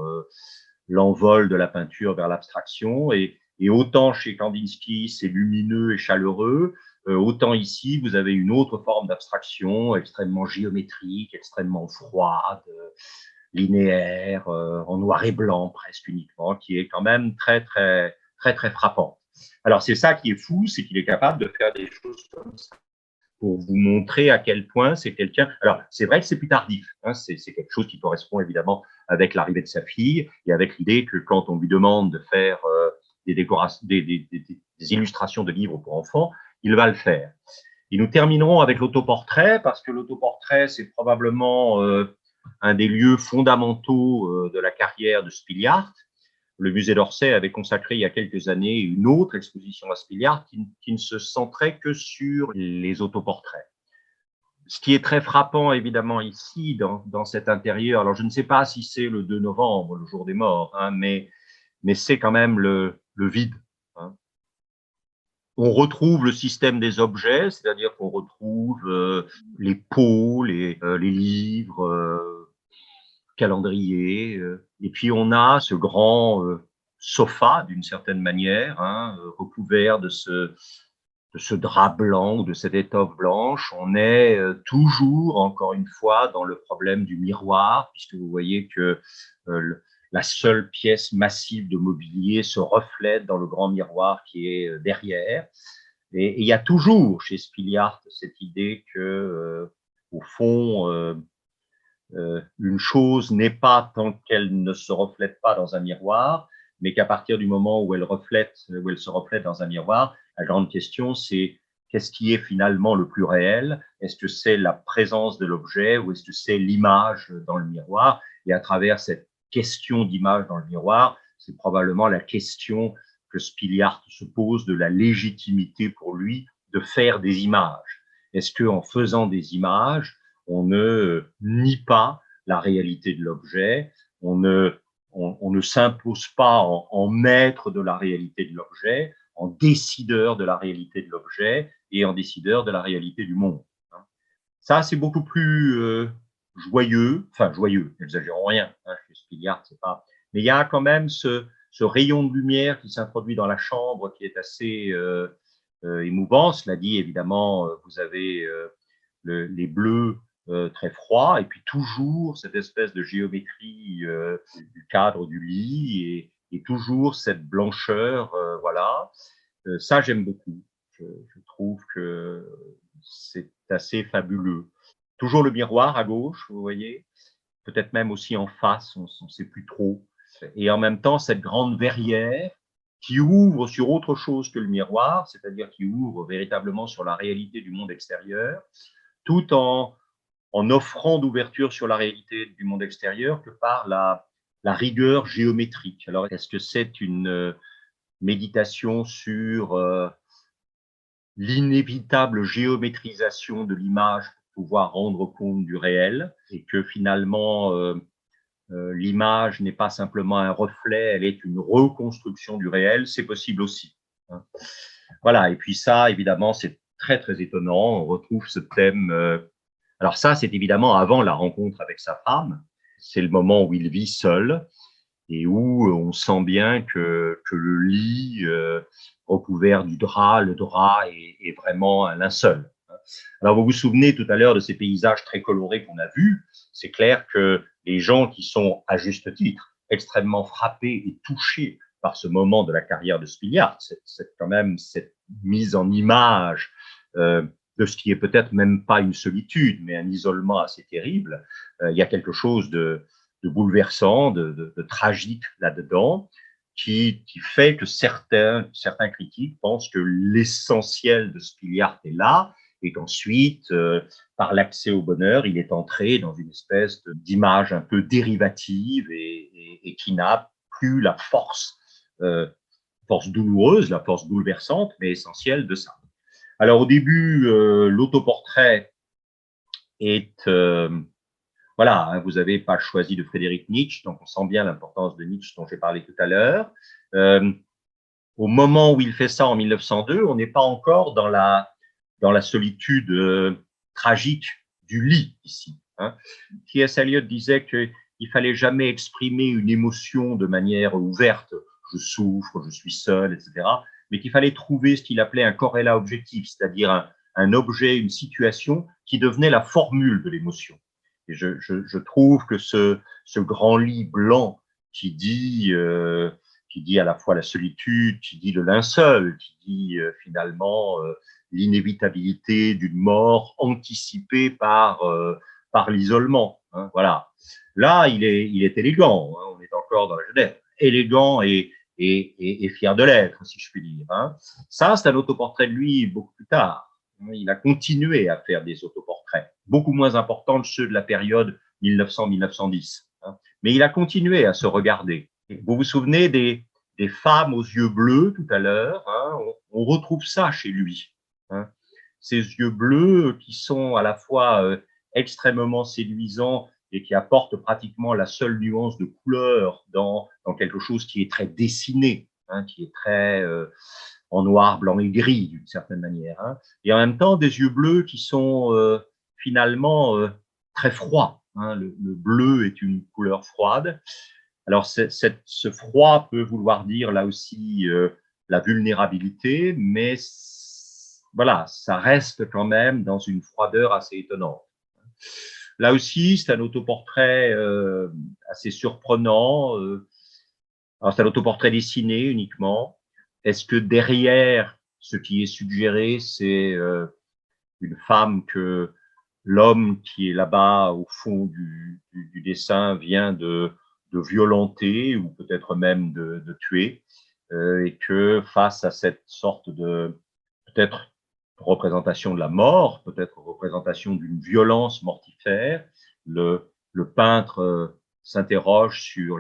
l'envol de la peinture vers l'abstraction. Et autant chez Kandinsky, c'est lumineux et chaleureux, autant ici, vous avez une autre forme d'abstraction extrêmement géométrique, extrêmement froide, linéaire, en noir et blanc presque uniquement, qui est quand même très, très, très, très frappant. Alors, c'est ça qui est fou, c'est qu'il est capable de faire des choses comme ça pour vous montrer à quel point c'est quelqu'un. Alors, c'est vrai que c'est plus tardif, hein, c'est quelque chose qui correspond évidemment avec l'arrivée de sa fille et avec l'idée que quand on lui demande de faire des décorations, des illustrations de livres pour enfants, il va le faire. Et nous terminerons avec l'autoportrait, parce que l'autoportrait, c'est probablement un des lieux fondamentaux de la carrière de Spiliart. Le musée d'Orsay avait consacré il y a quelques années une autre exposition à Spiliart qui ne se centrait que sur les autoportraits. Ce qui est très frappant, évidemment, ici, dans cet intérieur, alors je ne sais pas si c'est le 2 novembre, le jour des morts, hein, mais c'est quand même le vide. Hein. On retrouve le système des objets, c'est-à-dire qu'on retrouve les pots, les livres, calendrier, et puis on a ce grand sofa d'une certaine manière, hein, recouvert de ce drap blanc ou de cette étoffe blanche. On est toujours, encore une fois, dans le problème du miroir, puisque vous voyez que la seule pièce massive de mobilier se reflète dans le grand miroir qui est derrière. Et il y a toujours chez Spiliart cette idée que, au fond, une chose n'est pas tant qu'elle ne se reflète pas dans un miroir, mais qu'à partir du moment où elle se reflète dans un miroir, la grande question, c'est qu'est-ce qui est finalement le plus réel? Est-ce que c'est la présence de l'objet ou est-ce que c'est l'image dans le miroir? Et à travers cette question d'image dans le miroir, c'est probablement la question que Spiliart se pose de la légitimité pour lui de faire des images. Est-ce qu'en faisant des images, on ne nie pas la réalité de l'objet, on ne s'impose pas en maître de la réalité de l'objet, en décideur de la réalité de l'objet et en décideur de la réalité du monde. Ça, c'est beaucoup plus joyeux, enfin joyeux, n'exagérons rien, chez Spiliart, c'est pas. Mais il y a quand même ce rayon de lumière qui s'introduit dans la chambre qui est assez émouvant. Cela dit, évidemment, vous avez les bleus très froids et puis toujours cette espèce de géométrie du cadre du lit et toujours cette blancheur, voilà. Ça, j'aime beaucoup. Je trouve que c'est assez fabuleux. Toujours le miroir à gauche, vous voyez, peut-être même aussi en face, on ne sait plus trop. Et en même temps, cette grande verrière qui ouvre sur autre chose que le miroir, c'est-à-dire qui ouvre véritablement sur la réalité du monde extérieur, tout en offrant d'ouverture sur la réalité du monde extérieur que par la rigueur géométrique. Alors, est-ce que c'est une méditation sur l'inévitable géométrisation de l'image pour pouvoir rendre compte du réel et que finalement l'image n'est pas simplement un reflet, elle est une reconstruction du réel, c'est possible aussi. Voilà, et puis ça, évidemment, c'est très, très étonnant. On retrouve ce thème. Alors ça, c'est évidemment avant la rencontre avec sa femme. C'est le moment où il vit seul et où on sent bien que le lit recouvert du drap, le drap est vraiment un linceul. Alors vous vous souvenez tout à l'heure de ces paysages très colorés qu'on a vus. C'est clair que les gens qui sont, à juste titre, extrêmement frappés et touchés par ce moment de la carrière de Spiliart, c'est quand même cette mise en image de ce qui est peut-être même pas une solitude, mais un isolement assez terrible. Il y a quelque chose de bouleversant, de tragique là-dedans, qui fait que certains critiques pensent que l'essentiel de Spiliart est là, et qu'ensuite, par l'accès au bonheur, il est entré dans une espèce d'image un peu dérivative et qui n'a plus la force douloureuse, la force bouleversante, mais essentielle de ça. Alors au début, l'autoportrait est voilà, hein, vous n'avez pas choisi de Frédéric Nietzsche, donc on sent bien l'importance de Nietzsche dont j'ai parlé tout à l'heure. Au moment où il fait ça en 1902, on n'est pas encore dans la solitude tragique du lit ici. Hein. T.S. Eliot disait qu'il fallait jamais exprimer une émotion de manière ouverte, je souffre, je suis seul, etc., mais qu'il fallait trouver ce qu'il appelait un corrélat objectif, c'est-à-dire un objet, une situation qui devenait la formule de l'émotion. Et je trouve que ce grand lit blanc qui dit à la fois la solitude, qui dit le linceul, qui dit finalement l'inévitabilité d'une mort anticipée par l'isolement. Hein, voilà. Là, il est élégant. Hein, on est encore dans la Genève. Élégant et fier de l'être, si je puis dire. Hein. Ça, c'est un autoportrait de lui beaucoup plus tard. Il a continué à faire des autoportraits, beaucoup moins importants que ceux de la période 1900-1910. Hein. Mais il a continué à se regarder. Vous vous souvenez des femmes aux yeux bleus tout à l'heure, hein, on retrouve ça chez lui. Hein. Ces yeux bleus qui sont à la fois extrêmement séduisants et qui apportent pratiquement la seule nuance de couleur dans quelque chose qui est très dessiné, hein, qui est très en noir, blanc et gris d'une certaine manière. Hein. Et en même temps, des yeux bleus qui sont finalement très froids. Hein. Le bleu est une couleur froide. Alors, ce froid peut vouloir dire là aussi la vulnérabilité, mais voilà, ça reste quand même dans une froideur assez étonnante. Là aussi, c'est un autoportrait assez surprenant. Alors, c'est un autoportrait dessiné uniquement. Est-ce que derrière ce qui est suggéré, c'est une femme que l'homme qui est là-bas au fond du dessin vient de violenter ou peut-être même de tuer, et que face à cette sorte de peut-être représentation de la mort, peut-être représentation d'une violence mortifère, le peintre s'interroge sur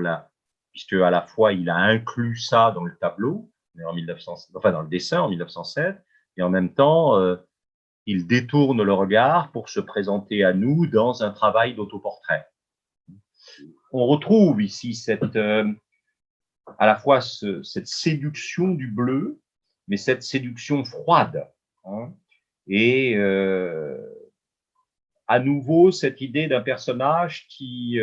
puisque à la fois il a inclus ça dans le tableau, en 1900, enfin dans le dessin en 1907, et en même temps, il détourne le regard pour se présenter à nous dans un travail d'autoportrait. On retrouve ici à la fois cette séduction du bleu, mais cette séduction froide. Hein, et à nouveau, cette idée d'un personnage qui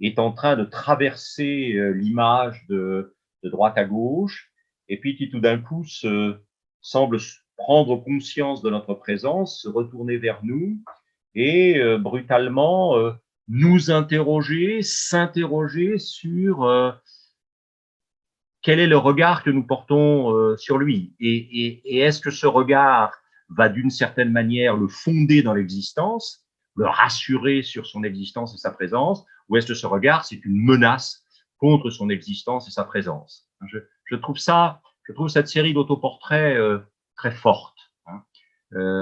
est en train de traverser l'image de droite à gauche, et puis qui tout d'un coup semble prendre conscience de notre présence, se retourner vers nous et brutalement nous interroger, s'interroger sur quel est le regard que nous portons sur lui. Et est-ce que ce regard va d'une certaine manière le fonder dans l'existence, le rassurer sur son existence et sa présence, ou est-ce que ce regard, c'est une menace contre son existence et sa présence? Je trouve cette série d'autoportraits très forte. Hein.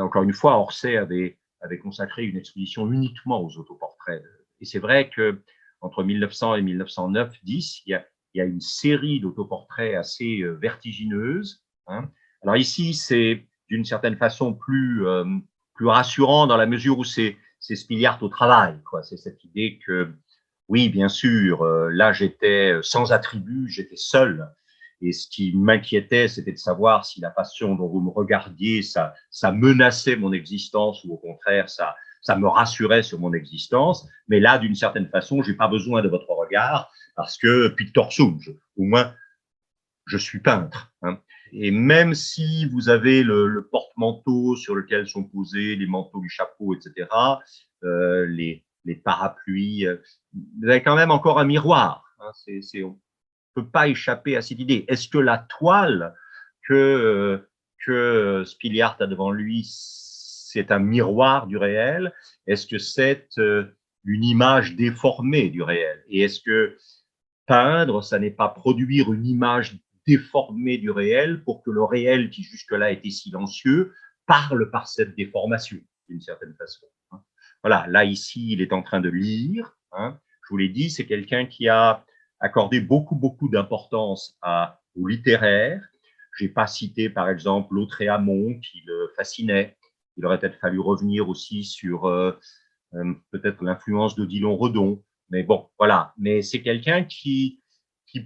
Encore une fois, Orsay avait consacré une exposition uniquement aux autoportraits. Et c'est vrai que entre 1900 et 1909-10, il y a une série d'autoportraits assez vertigineuse. Hein. Alors ici, c'est d'une certaine façon plus rassurant dans la mesure où c'est Spiliart au travail. C'est cette idée que, oui, bien sûr, là j'étais sans attribut, j'étais seul. Et ce qui m'inquiétait, c'était de savoir si la façon dont vous me regardiez, ça menaçait mon existence ou au contraire, ça me rassurait sur mon existence. Mais là, d'une certaine façon, j'ai pas besoin de votre regard parce que pictor sum, au moins, je suis peintre. Hein. Et même si vous avez le porte-manteau sur lequel sont posés les manteaux du chapeau, etc., les parapluies, vous avez quand même encore un miroir. Hein. On ne peut pas échapper à cette idée. Est-ce que la toile que Spiliart a devant lui, c'est un miroir du réel? Est-ce que c'est une image déformée du réel? Et est-ce que peindre, ça n'est pas produire une image déformée du réel pour que le réel, qui jusque-là était silencieux, parle par cette déformation, d'une certaine façon. Voilà, là, ici, il est en train de lire. Hein. Je vous l'ai dit, c'est quelqu'un qui a accordé beaucoup d'importance au littéraire. Je n'ai pas cité, par exemple, Lautréamont, qui le fascinait. Il aurait peut-être fallu revenir aussi sur peut-être l'influence d'Odilon Redon. Mais bon, voilà. Mais c'est quelqu'un qui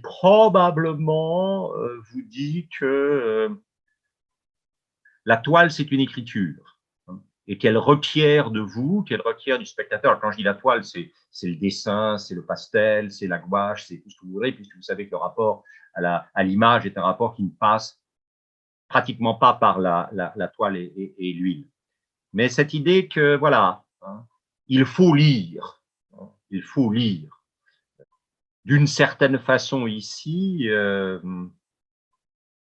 probablement vous dit que la toile, c'est une écriture. Et qu'elle requiert de vous, qu'elle requiert du spectateur. Quand je dis la toile, c'est le dessin, c'est le pastel, c'est la gouache, c'est tout ce que vous voudrez, puisque vous savez que le rapport à l'image est un rapport qui ne passe pratiquement pas par la toile et l'huile. Mais cette idée que, voilà, hein, il faut lire. Il faut lire. D'une certaine façon ici,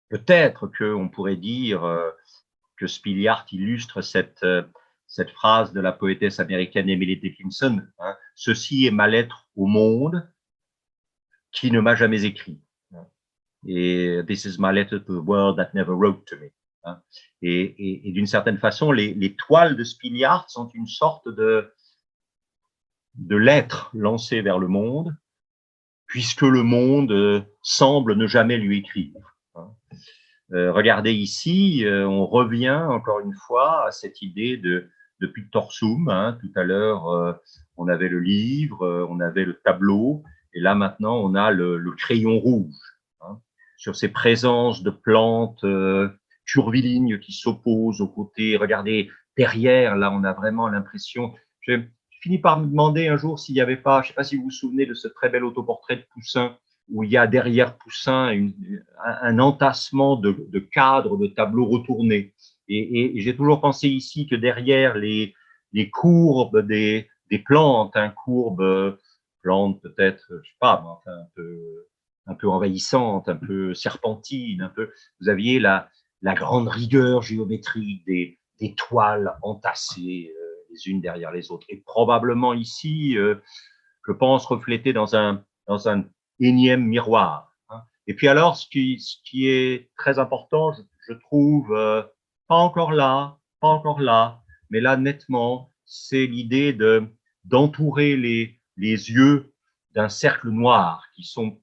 peut-être qu'on pourrait dire que Spiliart illustre cette phrase de la poétesse américaine Emily Dickinson, hein, « Ceci est ma lettre au monde qui ne m'a jamais écrit. » Et « This is my letter to the world that never wrote to me. » Hein. Et d'une certaine façon, les toiles de Spiliart sont une sorte de lettre lancée vers le monde, puisque le monde semble ne jamais lui écrire. Hein. Regardez ici, on revient encore une fois à cette idée de pictor sum. Hein. Tout à l'heure, on avait le livre, on avait le tableau, et là maintenant, on a le crayon rouge. Hein. Sur ces présences de plantes curvilignes qui s'opposent aux côtés. Regardez, derrière, là, on a vraiment l'impression… Je finis par me demander un jour s'il n'y avait pas, je ne sais pas si vous vous souvenez de ce très bel autoportrait de Poussin, où il y a derrière Poussin un entassement de cadres, de tableaux retournés. Et j'ai toujours pensé ici que derrière les courbes des plantes, plantes peut-être, je sais pas, enfin, un peu envahissantes, un peu serpentines, vous aviez la grande rigueur géométrique des toiles entassées, les unes derrière les autres. Et probablement ici, je pense, reflété dans un énième miroir. Et puis alors, ce qui est très important, je trouve, pas encore là, mais là, nettement, c'est l'idée d'entourer les yeux d'un cercle noir qui sont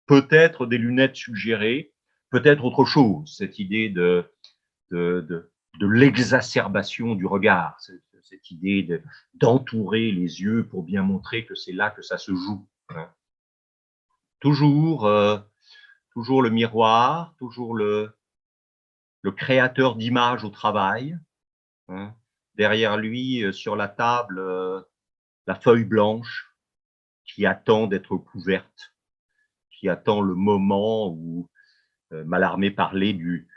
peut-être des lunettes suggérées, peut-être autre chose, cette idée de l'exacerbation du regard, cette idée d'entourer les yeux pour bien montrer que c'est là que ça se joue. Toujours, toujours le miroir, toujours le créateur d'images au travail. Derrière lui, sur la table, la feuille blanche qui attend d'être couverte, qui attend le moment où Mallarmé parlait du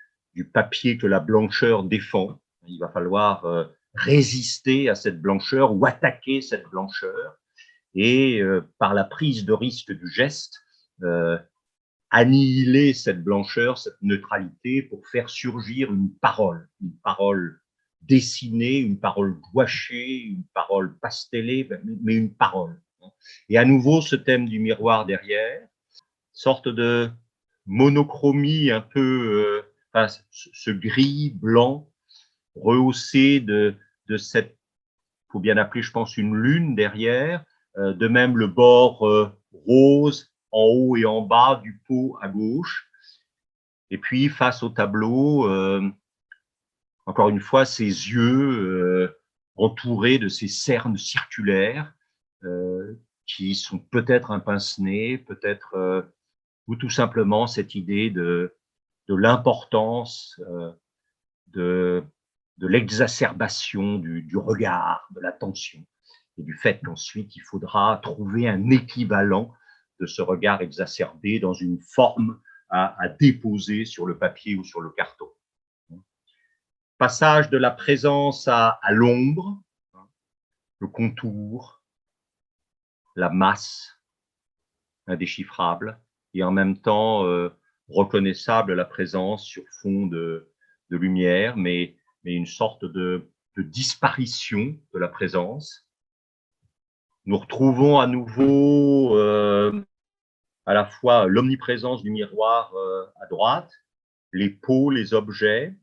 papier que la blancheur défend. Il va falloir résister à cette blancheur ou attaquer cette blancheur et par la prise de risque du geste, annihiler cette blancheur, cette neutralité pour faire surgir une parole dessinée, une parole gouachée, une parole pastellée, mais une parole. Et à nouveau, ce thème du miroir derrière, sorte de monochromie un peu, ce gris blanc rehaussé de cette, il faut bien appeler, je pense, une lune derrière, de même le bord rose en haut et en bas du pot à gauche. Et puis, face au tableau, encore une fois, ses yeux entourés de ces cernes circulaires qui sont peut-être un pince-nez, peut-être ou tout simplement cette idée de l'importance de l'exacerbation du regard, de l'attention, et du fait qu'ensuite il faudra trouver un équivalent de ce regard exacerbé dans une forme à déposer sur le papier ou sur le carton. Passage de la présence à l'ombre, le contour, la masse indéchiffrable, et en même temps reconnaissable la présence sur fond de lumière, mais une sorte de disparition de la présence. Nous retrouvons à nouveau à la fois l'omniprésence du miroir à droite, les pots, les objets,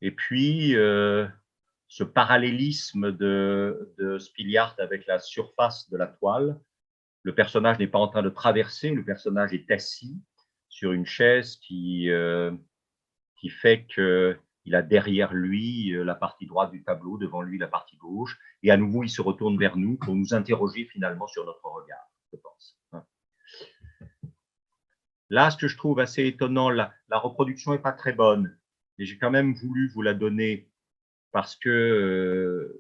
et puis ce parallélisme de Spiliart avec la surface de la toile. Le personnage n'est pas en train de traverser, le personnage est assis sur une chaise qui fait qu'il a derrière lui la partie droite du tableau, devant lui la partie gauche, et à nouveau il se retourne vers nous pour nous interroger finalement sur notre regard, je pense. Là, ce que je trouve assez étonnant, la reproduction n'est pas très bonne, et j'ai quand même voulu vous la donner parce que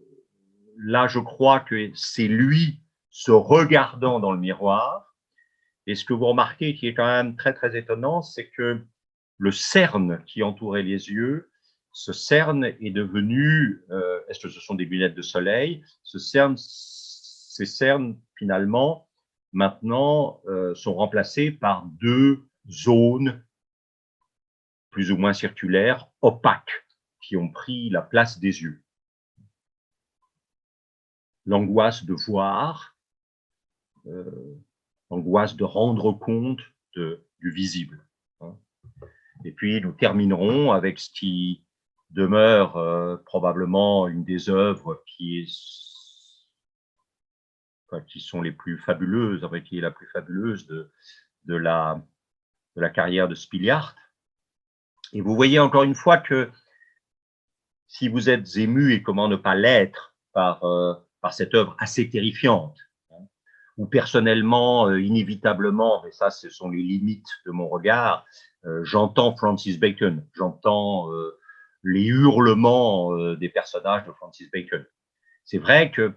là, je crois que c'est lui se regardant dans le miroir. Et ce que vous remarquez qui est quand même très, très étonnant, c'est que le cerne qui entourait les yeux, ce cerne est devenu, est-ce que ce sont des lunettes de soleil? Ces cernes, finalement, maintenant, sont remplacés par deux zones plus ou moins circulaires, opaques, qui ont pris la place des yeux. L'angoisse de voir, l'angoisse de rendre compte du visible. Et puis, nous terminerons avec ce qui demeure probablement une des œuvres qui sont les plus fabuleuses, qui est la plus fabuleuse de la carrière de Spiliart. Et vous voyez encore une fois que si vous êtes ému, et comment ne pas l'être, par cette œuvre assez terrifiante, ou personnellement, inévitablement, et ça, ce sont les limites de mon regard, j'entends Francis Bacon, j'entends les hurlements des personnages de Francis Bacon. C'est vrai que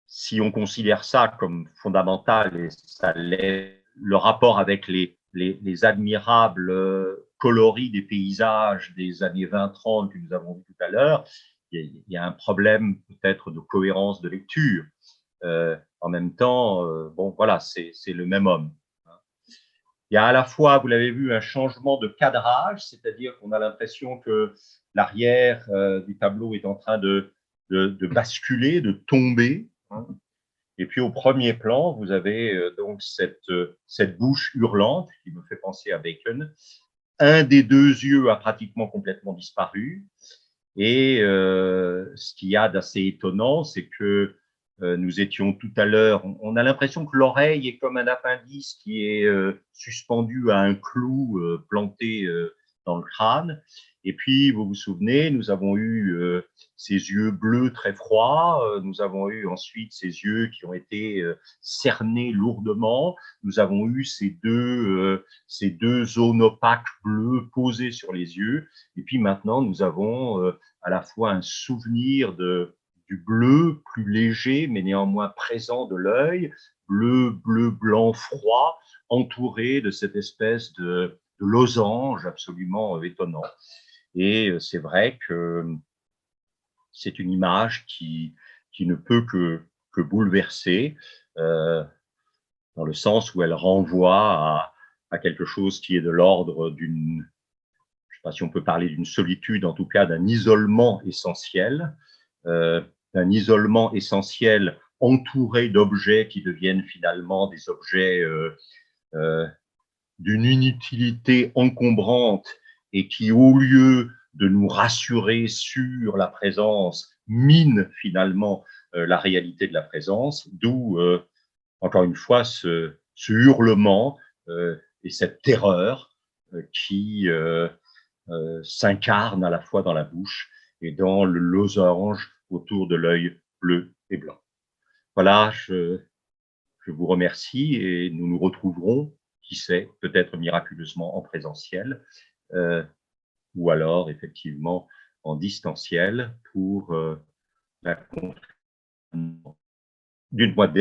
si on considère ça comme fondamental, et ça l'est, le rapport avec les admirables coloris des paysages des années 20-30 que nous avons vu tout à l'heure, il y a un problème peut-être de cohérence de lecture. En même temps, bon, voilà, c'est le même homme. Il y a à la fois, vous l'avez vu, un changement de cadrage, c'est-à-dire qu'on a l'impression que l'arrière du tableau est en train de de basculer, de tomber. Hein. Et puis au premier plan, vous avez donc cette bouche hurlante qui me fait penser à Bacon. Un des deux yeux a pratiquement complètement disparu. Et ce qu'il y a d'assez étonnant, c'est que nous étions tout à l'heure, on a l'impression que l'oreille est comme un appendice qui est suspendu à un clou planté dans le crâne. Et puis, vous vous souvenez, nous avons eu ces yeux bleus très froids, nous avons eu ensuite ces yeux qui ont été cernés lourdement, nous avons eu ces deux zones opaques bleues posées sur les yeux, et puis maintenant, nous avons à la fois un souvenir du bleu plus léger, mais néanmoins présent de l'œil, bleu, blanc, froid, entouré de cette espèce de losange absolument étonnant. Et c'est vrai que c'est une image qui ne peut que bouleverser, dans le sens où elle renvoie à quelque chose qui est de l'ordre d'une, je ne sais pas si on peut parler d'une solitude, en tout cas d'un isolement essentiel, d'un isolement essentiel entouré d'objets qui deviennent finalement des objets d'une inutilité encombrante et qui, au lieu de nous rassurer sur la présence, mine finalement la réalité de la présence, d'où, encore une fois, ce hurlement et cette terreur qui s'incarne à la fois dans la bouche et dans le losange autour de l'œil bleu et blanc. Voilà, je vous remercie et nous nous retrouverons, qui sait, peut-être miraculeusement en présentiel, ou alors effectivement en distanciel pour la conférence d'une mois